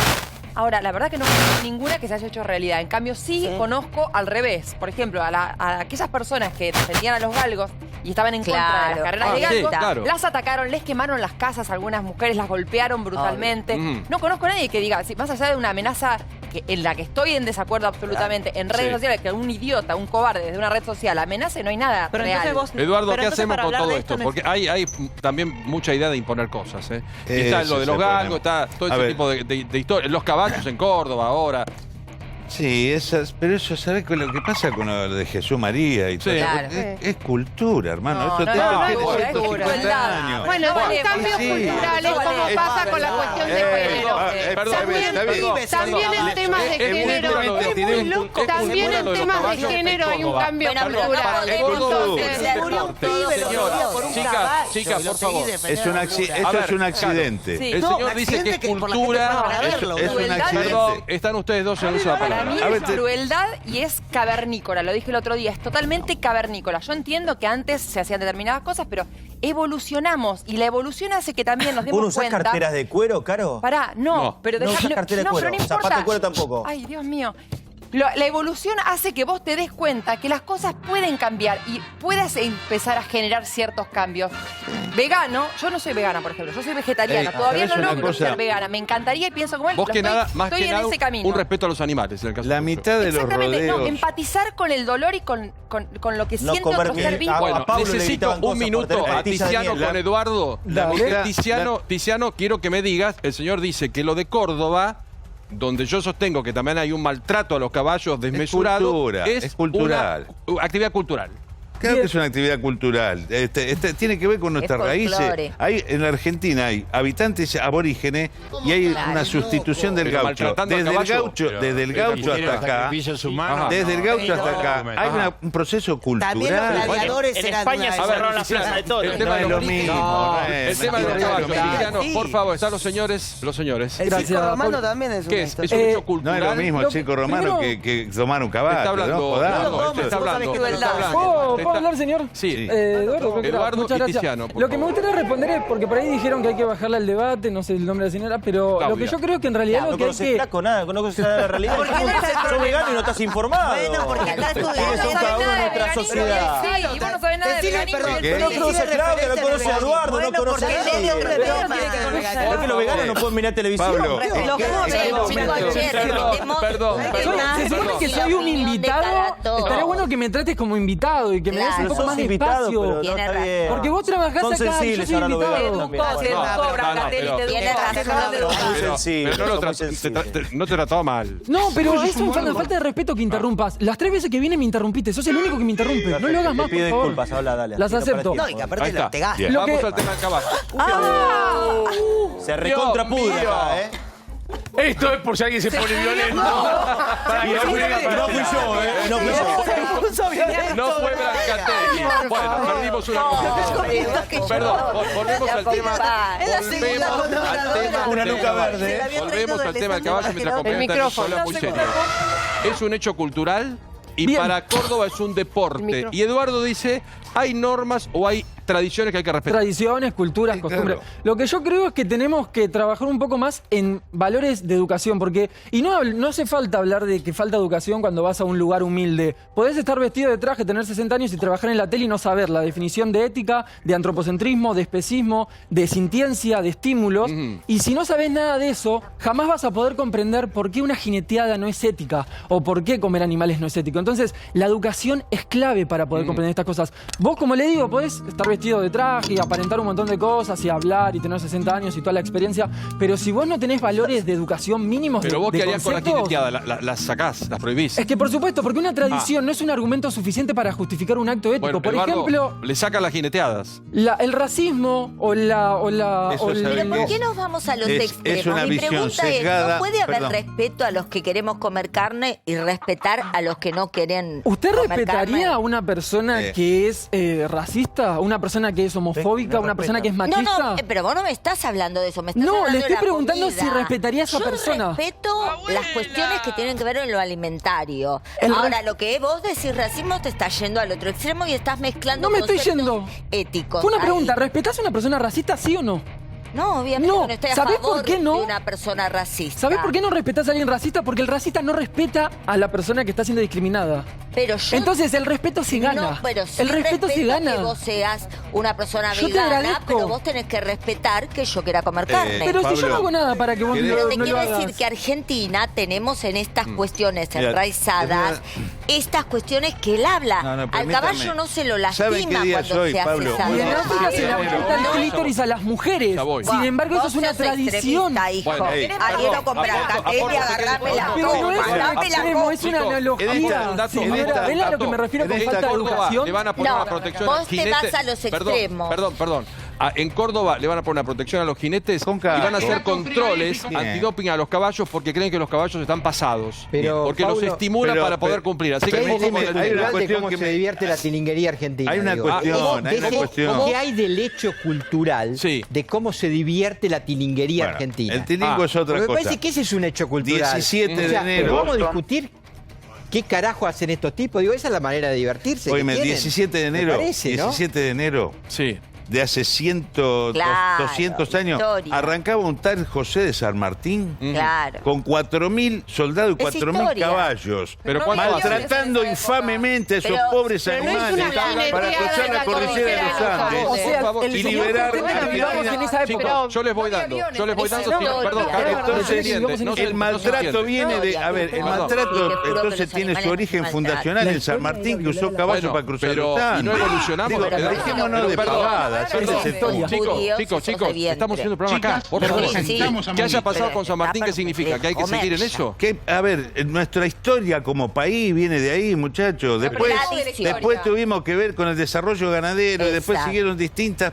Ahora, la verdad que no conozco ninguna que se haya hecho realidad. En cambio, sí conozco al revés. Por ejemplo, a aquellas personas que defendían a los galgos y estaban en contra de las carreras de galgos, las atacaron, les quemaron las casas, algunas mujeres las golpearon brutalmente. No conozco a nadie que diga, más allá de una amenaza en la que estoy en desacuerdo absolutamente, en redes sociales, que un idiota, un cobarde desde una red social amenace, no hay nada real. Eduardo, ¿qué hacemos con todo esto? Porque hay también mucha idea de imponer cosas. Está lo de los galgos, está todo ese tipo de historias. Los caballos en Córdoba ahora. Sí, pero eso, ¿sabes lo que pasa con lo de Jesús María y todo? Es cultura, hermano. Eso es cultura. Bueno, son cambios culturales como pasa con la cuestión de género. También en temas de género, también en temas de género hay un cambio cultural. Chicas, por favor. Esto es un accidente. El señor dice que es cultura. Es un accidente. Están ustedes dos en uso de la palabra. Para mí es crueldad y es cavernícola, lo dije el otro día, es totalmente cavernícola. Yo entiendo que antes se hacían determinadas cosas, pero evolucionamos y la evolución hace que también nos demos cuenta... ¿Vos usás carteras de cuero, Caro? Pará, no, pero no usás cartera de cuero, pero no importa. zapatos de cuero tampoco. Ay, Dios mío. La evolución hace que vos te des cuenta que las cosas pueden cambiar y puedas empezar a generar ciertos cambios. Vegano, yo no soy vegana, por ejemplo, yo soy vegetariana, todavía no logro ser vegana, me encantaría y pienso como él, vos que nada, más estoy que en nada, ese camino. Un respeto a los animales, en el caso. La mitad de los rodeos. No, empatizar con el dolor y con lo que siente otro ser vivo. Bueno, necesito un minuto a Tiziano con Eduardo. Tiziano, quiero que me digas, el señor dice que lo de Córdoba, donde yo sostengo que también hay un maltrato a los caballos desmesurado, es cultural. Una actividad cultural. Claro que es una actividad cultural. Tiene que ver con nuestras raíces. En la Argentina hay habitantes aborígenes y hay una sustitución del gaucho. Desde el gaucho hasta acá. Desde el gaucho hasta acá. Hay un proceso cultural. También los gladiadores en España se cerraron las plazas de toros. El tema de los mismos. El tema de los caballos. Por favor, están los señores. El circo romano también es un ¿Qué es? ¿Es un hecho cultural? No es lo mismo el circo romano que tomar un caballo. Está hablando. ¿Puedo hablar, señor? Sí. Eduardo, muchas gracias. Tiziano, lo que me gustaría responder es, porque por ahí dijeron que hay que bajarle al debate, no sé el nombre de la señora, pero Claudia. lo que yo creo que en realidad lo que hay que... Flaco, nada, no conoces nada de la realidad. Sos vegano y no estás informado. Bueno, porque acá ¿Quiénes son cada uno de nuestra sociedad? Sí, y vos no sabés nada de veganismo. No conoce a Claudia, no conoce a Eduardo, no conoce a nadie. Es que los veganos no pueden mirar televisión. Pablo, Perdón. Se supone que soy un invitado, estaría bueno que me trates como invitado y que me des un poco más de espacio. Porque vos trabajás acá y yo soy invitado. No te trataba mal. No, pero es una falta de respeto que interrumpas. Las 3 veces que vine me interrumpiste. Sos el único que me interrumpe. No lo hagas más, por pido favor. disculpas, habla, dale. Las acepto. No, y que aparte te gastas. Vamos al tema del caballo. Se recontrapudre acá, ¿eh? Esto es por si alguien se pone violento. No fui yo, ¿eh? No fui yo. No fue Brancategui. Bueno, perdimos una cosa. Perdón, volvemos al tema. Una nuca verde. Volvemos al tema del caballo mientras compañera está habla muy serio. Es un hecho cultural y para Córdoba es un deporte. Y Eduardo dice, hay normas o hay tradiciones que hay que respetar. Tradiciones, culturas, costumbres. Claro. Lo que yo creo es que tenemos que trabajar un poco más en valores de educación, porque no hace falta hablar de que falta educación cuando vas a un lugar humilde. Podés estar vestido de traje, tener 60 años y trabajar en la tele y no saber la definición de ética, de antropocentrismo, de especismo, de sintiencia, de estímulos. Y si no sabés nada de eso, jamás vas a poder comprender por qué una jineteada no es ética o por qué comer animales no es ético. Entonces, la educación es clave para poder comprender estas cosas. Vos, como le digo, podés estar vestido de traje y aparentar un montón de cosas y hablar y tener 60 años y toda la experiencia, pero si vos no tenés valores de educación mínimos, pero vos qué harías con la jineteada, las sacás, las prohibís. Es que por supuesto, porque una tradición no es un argumento suficiente para justificar un acto ético. Bueno, por Eduardo, ejemplo, le sacan las jineteadas. El racismo Pero ¿por qué nos vamos a los extremos? Es una Mi visión pregunta sesgada. ¿no puede haber respeto a los que queremos comer carne y respetar a los que no quieren ¿Usted comer respetaría carne? a una persona que es racista? ¿Una persona que es homofóbica? ¿Una persona que es machista? No, pero vos no me estás hablando de eso, me estás hablando le estoy de la preguntando comida. si respetaría a esa persona. Yo respeto las cuestiones que tienen que ver en lo alimentario. Ahora, lo que vos decís racismo te está yendo al otro extremo y estás mezclando No me estoy conceptos yendo. éticos. Fue una ahí. pregunta, ¿respetás a una persona racista, sí o no? No, obviamente No, que no estoy a ¿sabés favor por qué no? de una persona racista. ¿Sabés por qué no respetás a alguien racista? Porque el racista no respeta a la persona que está siendo discriminada. Pero yo, entonces el respeto se gana. No, pero sí el respeto se gana. que vos seas una persona Yo te vegana, agradezco. pero vos tenés que respetar que yo quiera comer carne. Pero Pablo, si yo no hago nada para que vos Pero te no quiero lo hagas. decir que Argentina tenemos en estas cuestiones Mira, enraizadas estas cuestiones que él habla. Al permítame. caballo no se lo ¿Saben qué lastima día cuando soy, se hace Pablo? esa Y en broma. África se le apunta el clítoris a las mujeres. Sin embargo, eso es una tradición. Hijo. Bueno, Quiero comprar café y agarrarme la Pero no es copa. un Dame la extremo, copa. es una Chicos, analogía. Señora, ¿ven a lo que me refiero con falta de educación? Le van a poner No, una protección vos al te jinete. vas a los extremos. Perdón. En Córdoba le van a poner una protección a los jinetes y van a hacer controles antidoping a los caballos porque creen que los caballos están pasados. Pero, porque los Paulo, estimula para poder cumplir. Así que ¿Qué hay ojo con el de tema. cómo se divierte la tilinguería argentina? Hay una digo? cuestión, hay una cuestión. ¿Qué hay del hecho cultural de cómo se divierte la tilinguería argentina? El tilingo es otra Porque cosa. Me parece que ese es un hecho cultural. 17 de enero. Pero vamos a discutir qué carajo hacen estos tipos. Digo, esa es la manera de divertirse. Oíme, que tienen. 17 de enero. Me parece, ¿no? 17 de enero. Sí. De hace 200 años, historia. arrancaba un tal José de San Martín Claro. con 4.000 soldados y Es 4.000 historia. caballos, Pero maltratando infamemente a esos Pero- pobres pero no es animales una jineteada para cruzar de la la cordillera de los cordillera, Andes O sea, el y señor liberar pretende que vivamos en esa época. Chicos, yo les voy dando. Perdón, Entonces, el maltrato viene de... A ver, el Sí, te maltrato juro que entonces los tiene su animales origen maltratan. fundacional en San Martín, que usó caballos para cruzar los y Andes. no evolucionamos. Digo, dejémonos de Perdón, pavadas. nada. Chicos, estamos haciendo el programa acá. Por favor. ¿Qué haya pasado con San Martín? ¿Qué significa? ¿Que hay que seguir en eso? A ver, nuestra historia como país viene de ahí, muchachos. Después tuvimos que ver con el desarrollo ganadero y después siguieron distintos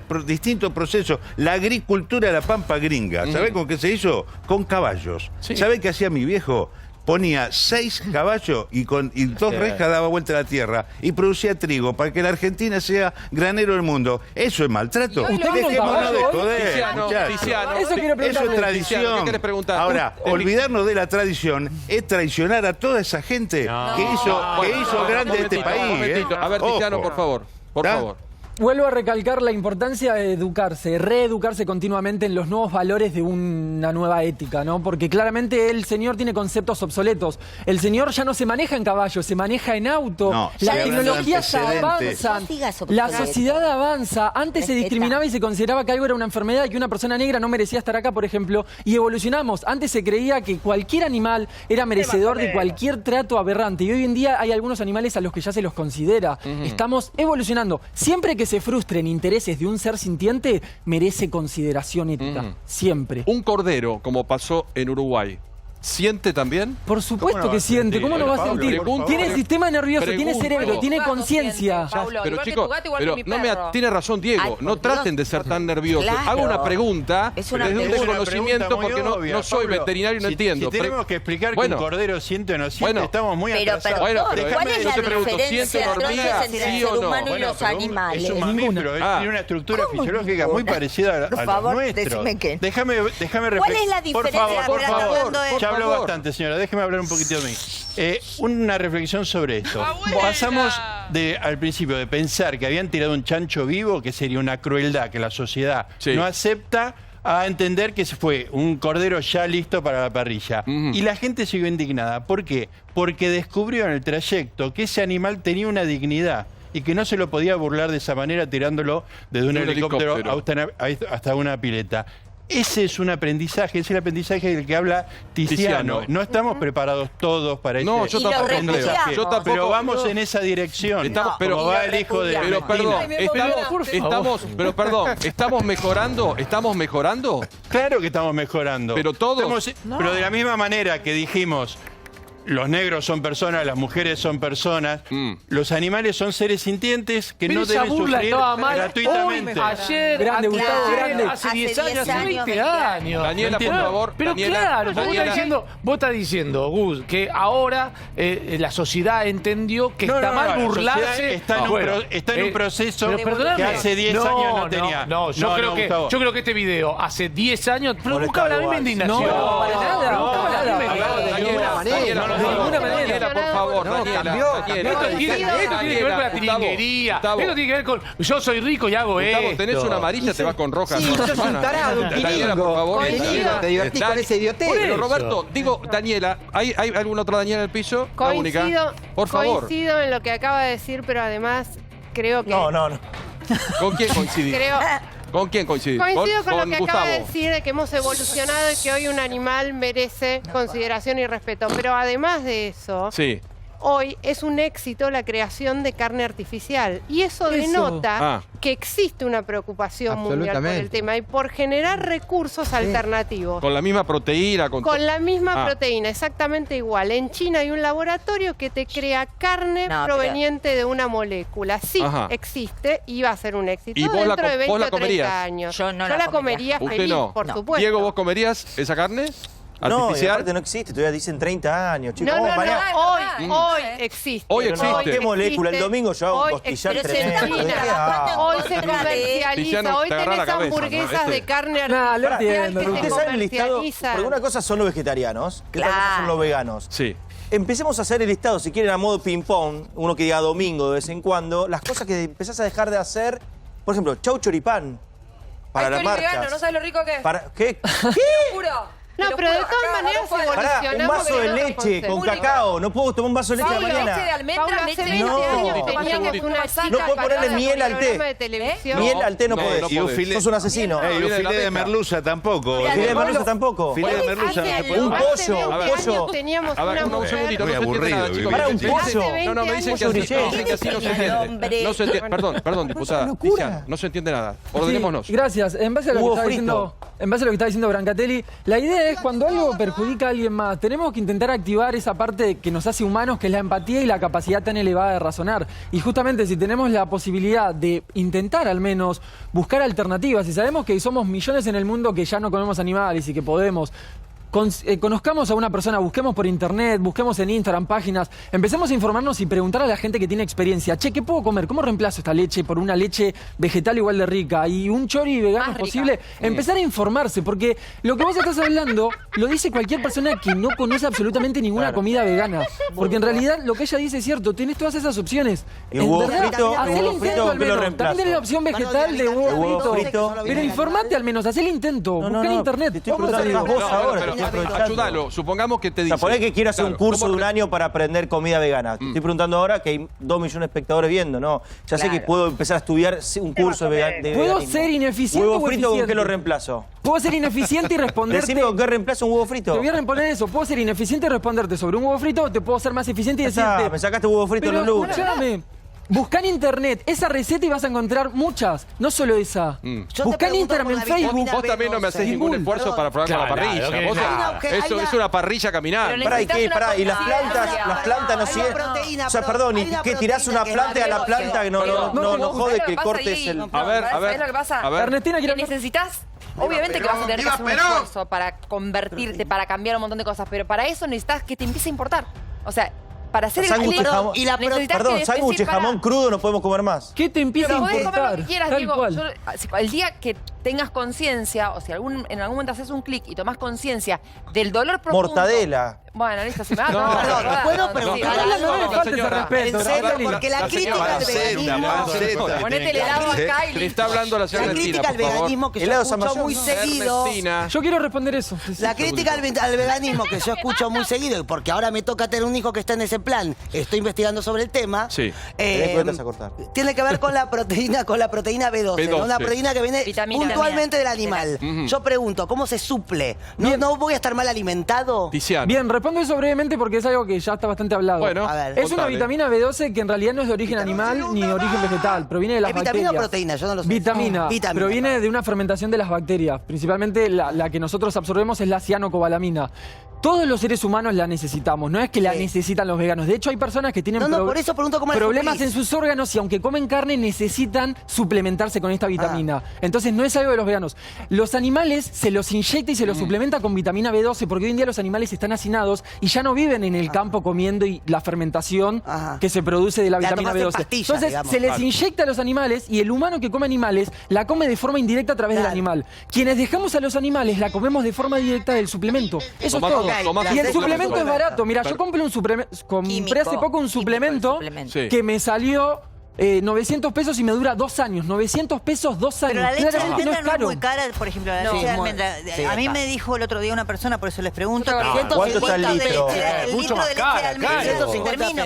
procesos. La agricultura de la pampa gringa, ¿sabés con qué se hizo? Con caballos. ¿Sabés qué hacía mi viejo? Ponía 6 caballos y con 2 rejas daba vuelta a la tierra y producía trigo para que la Argentina sea granero del mundo. ¿Eso es maltrato? Dejémonos de joder, muchachos. Eso es tradición. Ahora, olvidarnos de la tradición es traicionar a toda esa gente que hizo grande este país. A ver, Tiziano, por favor. Por favor. Vuelvo a recalcar la importancia de educarse, reeducarse continuamente en los nuevos valores de una nueva ética, ¿no? Porque claramente el señor tiene conceptos obsoletos. El señor ya no se maneja en caballo, se maneja en auto. No, las tecnologías avanzan, la sociedad avanza. Antes se discriminaba y se consideraba que algo era una enfermedad y que una persona negra no merecía estar acá, por ejemplo. Y evolucionamos. Antes se creía que cualquier animal era merecedor de cualquier trato aberrante. Y hoy en día hay algunos animales a los que ya se los considera. Estamos evolucionando. Siempre que se frustren intereses de un ser sintiente, merece consideración ética. Siempre. Un cordero, como pasó en Uruguay, ¿siente también? Por supuesto que siente. ¿Cómo no va a sentir? Tiene sistema nervioso, tiene cerebro, tiene conciencia. Pero chicos, tiene razón Diego. No traten de ser tan nerviosos. Hago una pregunta desde un desconocimiento porque no soy veterinario y no entiendo. Si tenemos que explicar que un cordero siente o no siente, estamos muy atrasados. ¿Cuál es la diferencia entre el ser humano y los animales? Es un mamífero, tiene una estructura fisiológica muy parecida a la nuestra. Déjame reflexionar. ¿Cuál es la diferencia? Por favor. Hablo bastante, señora. Déjeme hablar un poquito de mí. Una reflexión sobre esto. Pasamos al principio de pensar que habían tirado un chancho vivo, que sería una crueldad que la sociedad no acepta, a entender que fue un cordero ya listo para la parrilla. Y la gente siguió indignada. ¿Por qué? Porque descubrió en el trayecto que ese animal tenía una dignidad y que no se lo podía burlar de esa manera tirándolo desde un helicóptero hasta una pileta. Ese es un aprendizaje, es el aprendizaje del que habla Tiziano. No estamos preparados todos para no, ese aprendizaje. Pero vamos en esa dirección. Como va el hijo de ¿estamos mejorando? ¿Estamos mejorando? Claro que estamos mejorando. Pero todos. Pero de la misma manera que dijimos, los negros son personas, las mujeres son personas, los animales son seres sintientes que no deben sufrir gratuitamente. Ayer, hace 10 años, hace 20 años. Daniela, por favor. Pero claro, vos estás diciendo, Gus, que ahora la sociedad entendió que está mal burlarse. Está en un proceso que hace 10 años no tenía. Yo creo que este video hace 10 años buscaba la misma indignación. No, para nada. Buscaba la misma Daniela, de ninguna manera, por favor, Daniela. Esto tiene que ver con la tiringuería. Esto tiene que ver con yo soy rico y hago esto. Tenés una amarilla, te vas con roja. Sí, sos un tarado, Daniela, por favor. Te divertís con ese idiotez. Pero Roberto, digo, Daniela, ¿hay alguna otra Daniela en el piso? Por favor. Coincido en lo que acaba de decir, pero además creo que... No. ¿Con quién coincidís? ¿Con quién coincidís? Coincido con lo que acaba de decir, de que hemos evolucionado y que hoy un animal merece consideración y respeto. Pero además de eso, hoy es un éxito la creación de carne artificial. Y eso denota que existe una preocupación mundial por el tema y por generar recursos alternativos. Con la misma proteína. Con la misma proteína, exactamente igual. En China hay un laboratorio que te crea carne proveniente de una molécula. Sí, existe y va a ser un éxito ¿Y dentro de 20 vos la o 30 años. Yo la comería feliz, por supuesto. Diego, ¿vos comerías esa carne? No, y aparte no existe, todavía dicen 30 años, chicos. Hoy existe. Hoy existe. ¿Qué molécula? El domingo yo hago un costillar tremendo. Hoy se comercializa. Hoy tenés hamburguesas de carne artificial que se comercializan. Porque una cosa son los vegetarianos, otra cosa son los veganos. Sí. Empecemos a hacer el listado, si quieren, a modo ping-pong, uno que diga domingo de vez en cuando, las cosas que empezás a dejar de hacer, por ejemplo, chau choripán, para las marcas. Vegano, ¿no sabes lo rico que es? ¿Qué? Te lo juro. No, pero de todas maneras evolucionamos. Pará, un vaso de leche con cacao. No puedo tomar un vaso de leche a la mañana. Leche de almendra, hace 20 años tenía que una cita. No puedo ponerle miel al té. Miel al té no podés. Sos un asesino. Y un filé de merluza tampoco. Filé de merluza tampoco. Filé de merluza no se puede. Un pollo. Teníamos un segundito, muy aburrido. Para un pollo. No, me dicen que así no se entiende. No se entiende. Perdón, diputada. No se entiende nada. Ordenémonos. Gracias. En base a lo que está diciendo Brancatelli, la idea es cuando algo perjudica a alguien más, tenemos que intentar activar esa parte que nos hace humanos, que es la empatía y la capacidad tan elevada de razonar. Y justamente si tenemos la posibilidad de intentar al menos buscar alternativas, y sabemos que somos millones en el mundo que ya no comemos animales y que podemos... Conozcamos a una persona, busquemos por internet, busquemos en Instagram páginas, empecemos a informarnos y preguntar a la gente que tiene experiencia. Che, ¿qué puedo comer? ¿Cómo reemplazo esta leche por una leche vegetal igual de rica? Y un chori vegano es posible. Empezar a informarse, porque lo que vos estás hablando lo dice cualquier persona que no conoce absolutamente ninguna comida vegana. Porque en realidad lo que ella dice es cierto, tenés todas esas opciones. Y huevo frito, hacé el intento al menos. También tenés la opción vegetal de huevo frito. Pero informate al menos, hacé el intento. Busca en internet. Ayúdalo, supongamos que te dicen... Ponés que quiero hacer un curso de un año para aprender comida vegana. Te estoy preguntando ahora que hay 2 millones de espectadores viendo, ¿no? Ya sé que puedo empezar a estudiar un curso de veganismo. ¿Puedo ser ineficiente ¿Huevo frito con qué lo reemplazo? Puedo ser ineficiente y responderte... Decime con qué reemplazo un huevo frito. Te voy a responder eso. Puedo ser ineficiente y responderte sobre un huevo frito, o te puedo ser más eficiente y decirte... Me sacaste huevo frito en los lunes. Escuchame. Busca en internet esa receta y vas a encontrar muchas, no solo esa. Busca en Instagram, en Facebook. Vos también no me haces ningún esfuerzo para probar con la parrilla. Eso es una parrilla caminante. Y las plantas no siguen. O sea, perdón, ¿y qué tirás una planta y a la planta que no jode que cortes el... A ver. ¿Sabes lo que pasa? Ernestina, necesitas... Obviamente que vas a tener que hacer un esfuerzo para convertirte, para cambiar un montón de cosas, pero para eso necesitas que te empiece a importar. O sea... Para hacer el clic y la sándwich y jamón crudo no podemos comer más. ¿Qué te empieza a importar? Podés comer lo que quieras, Diego. El día que tengas conciencia, o si en algún momento haces un clic y tomás conciencia del dolor profundo... Mortadela. Bueno, listo, si me vas a... ¿Puedo preguntar algo? No le faltes el respeto. En serio, porque la crítica al veganismo... Ponete el helado acá y... Le está hablando la señora Ernestina, la crítica al veganismo que yo escucho muy seguido... Yo quiero responder eso. La crítica al veganismo que yo escucho muy seguido, porque ahora me toca tener un hijo que está en ese plan, estoy investigando sobre el tema... Sí. Tiene que ver con la proteína B12, ¿no? Una proteína que viene puntualmente del animal. Yo pregunto, ¿cómo se suple? ¿No voy a estar mal alimentado? Bien, respondo eso brevemente porque es algo que ya está bastante hablado. Bueno, es una vitamina B12 que en realidad no es de origen animal ni de origen vegetal, proviene de las bacterias. ¿Vitamina o proteína? Yo no lo sé. Vitamina. Proviene de una fermentación de las bacterias. Principalmente la que nosotros absorbemos es la cianocobalamina. Todos los seres humanos la necesitamos, no es que la necesitan los veganos. De hecho, hay personas que tienen por eso pregunto cómo problemas en sus órganos y aunque comen carne necesitan suplementarse con esta vitamina. Entonces no es algo de los veganos. Los animales se los inyecta y se los suplementa con vitamina B12 porque hoy en día los animales están hacinados y ya no viven en el campo comiendo y la fermentación que se produce de la vitamina B12. Entonces se les inyecta a los animales y el humano que come animales la come de forma indirecta a través del animal. Quienes dejamos a los animales la comemos de forma directa del suplemento. Eso es todo. Y el suplemento es barato. Mira, yo compré hace poco un suplemento que me salió 900 pesos y me dura 2 años. 900 pesos, 2 años. Pero la leche de almendra no es muy cara, por ejemplo, la leche de almendra. A mí me dijo el otro día una persona, por eso les pregunto. ¿Cuánto está el litro? El litro de leche de almendra. Termino,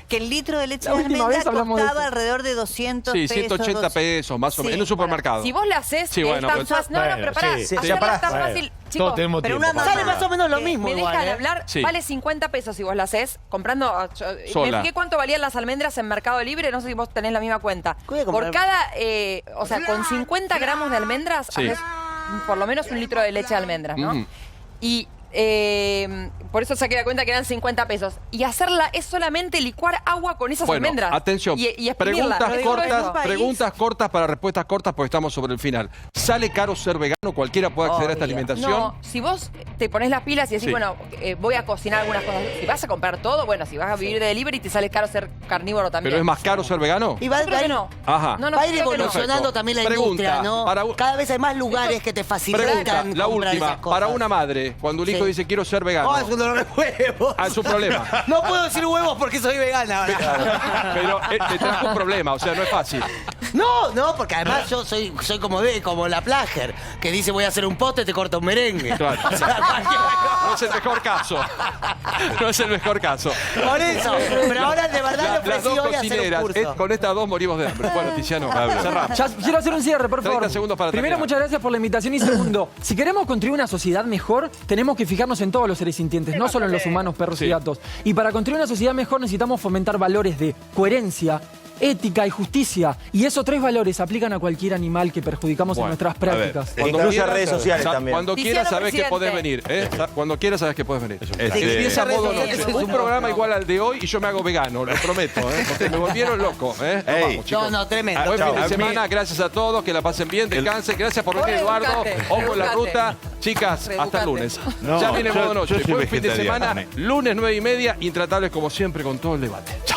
que el litro de leche de almendra costaba alrededor de 200 pesos. Sí, 180 pesos, más o menos, en un supermercado. Si vos le haces, es tan fácil. No, pero pará, hacerla tan fácil. Chicos, pero una sale más o menos lo mismo. Me dejan hablar, vale 50 pesos si vos la haces, comprando... Me fijé cuánto valían las almendras en Mercado Libre, no sé si vos tenés la misma cuenta. Por cada, o sea, con 50 gramos de almendras, haces por lo menos un litro de leche de almendras, ¿no? Y por eso saqué la cuenta que eran 50 pesos. Y hacerla es solamente licuar agua con esas almendras. Atención, y preguntas cortas para respuestas cortas porque estamos sobre el final. ¿Sale caro ser vegano? ¿Cualquiera puede acceder a esta alimentación? No, si vos te pones las pilas y decís, bueno, voy a cocinar algunas cosas. Si vas a comprar todo, bueno, si vas a vivir de delivery te sale caro ser carnívoro también. ¿Pero es más caro ser vegano? Y va a ir evolucionando también la industria, ¿no? Cada vez hay más lugares que te facilitan la última, para una madre, cuando el hijo momento dice, quiero ser vegano. Oh, es un dolor de huevos. Ah, es un problema. No puedo decir huevos porque soy vegana ahora. Pero te trajo un problema, o sea, no es fácil. No, porque además yo soy como la Plager, que dice voy a hacer un poste, te corta un merengue. Claro. O sea, no es el mejor caso. No es el mejor caso. Por eso, pero ahora de verdad le las dos ofrecí hoy hacer un cocineras, curso. con estas dos morimos de hambre. Bueno, Tiziano, cerramos. Ya quiero hacer un cierre, por favor. 30 segundos para Primero, terminar. muchas gracias por la invitación. Y segundo, si queremos construir una sociedad mejor, tenemos que fijarnos en todos los seres sintientes, no solo en los humanos, perros y gatos. Y para construir una sociedad mejor necesitamos fomentar valores de coherencia, ética y justicia. Y esos 3 valores aplican a cualquier animal que perjudicamos en nuestras prácticas. Incluye redes sociales también. Cuando quieras sabes que podés venir. Cuando quieras sabes que podés venir. Empieza a modo noche. Un programa igual al de hoy y yo me hago vegano, lo prometo. Porque me volvieron loco. Vamos, chicos. No, tremendo. Buen fin de semana, gracias a todos, que la pasen bien, descansen. Gracias por venir, Eduardo. Ojo en la ruta. Chicas, hasta el lunes. Ya viene modo noche. Buen fin de semana, lunes 9:30, Intratables como siempre con todo el debate. Chao.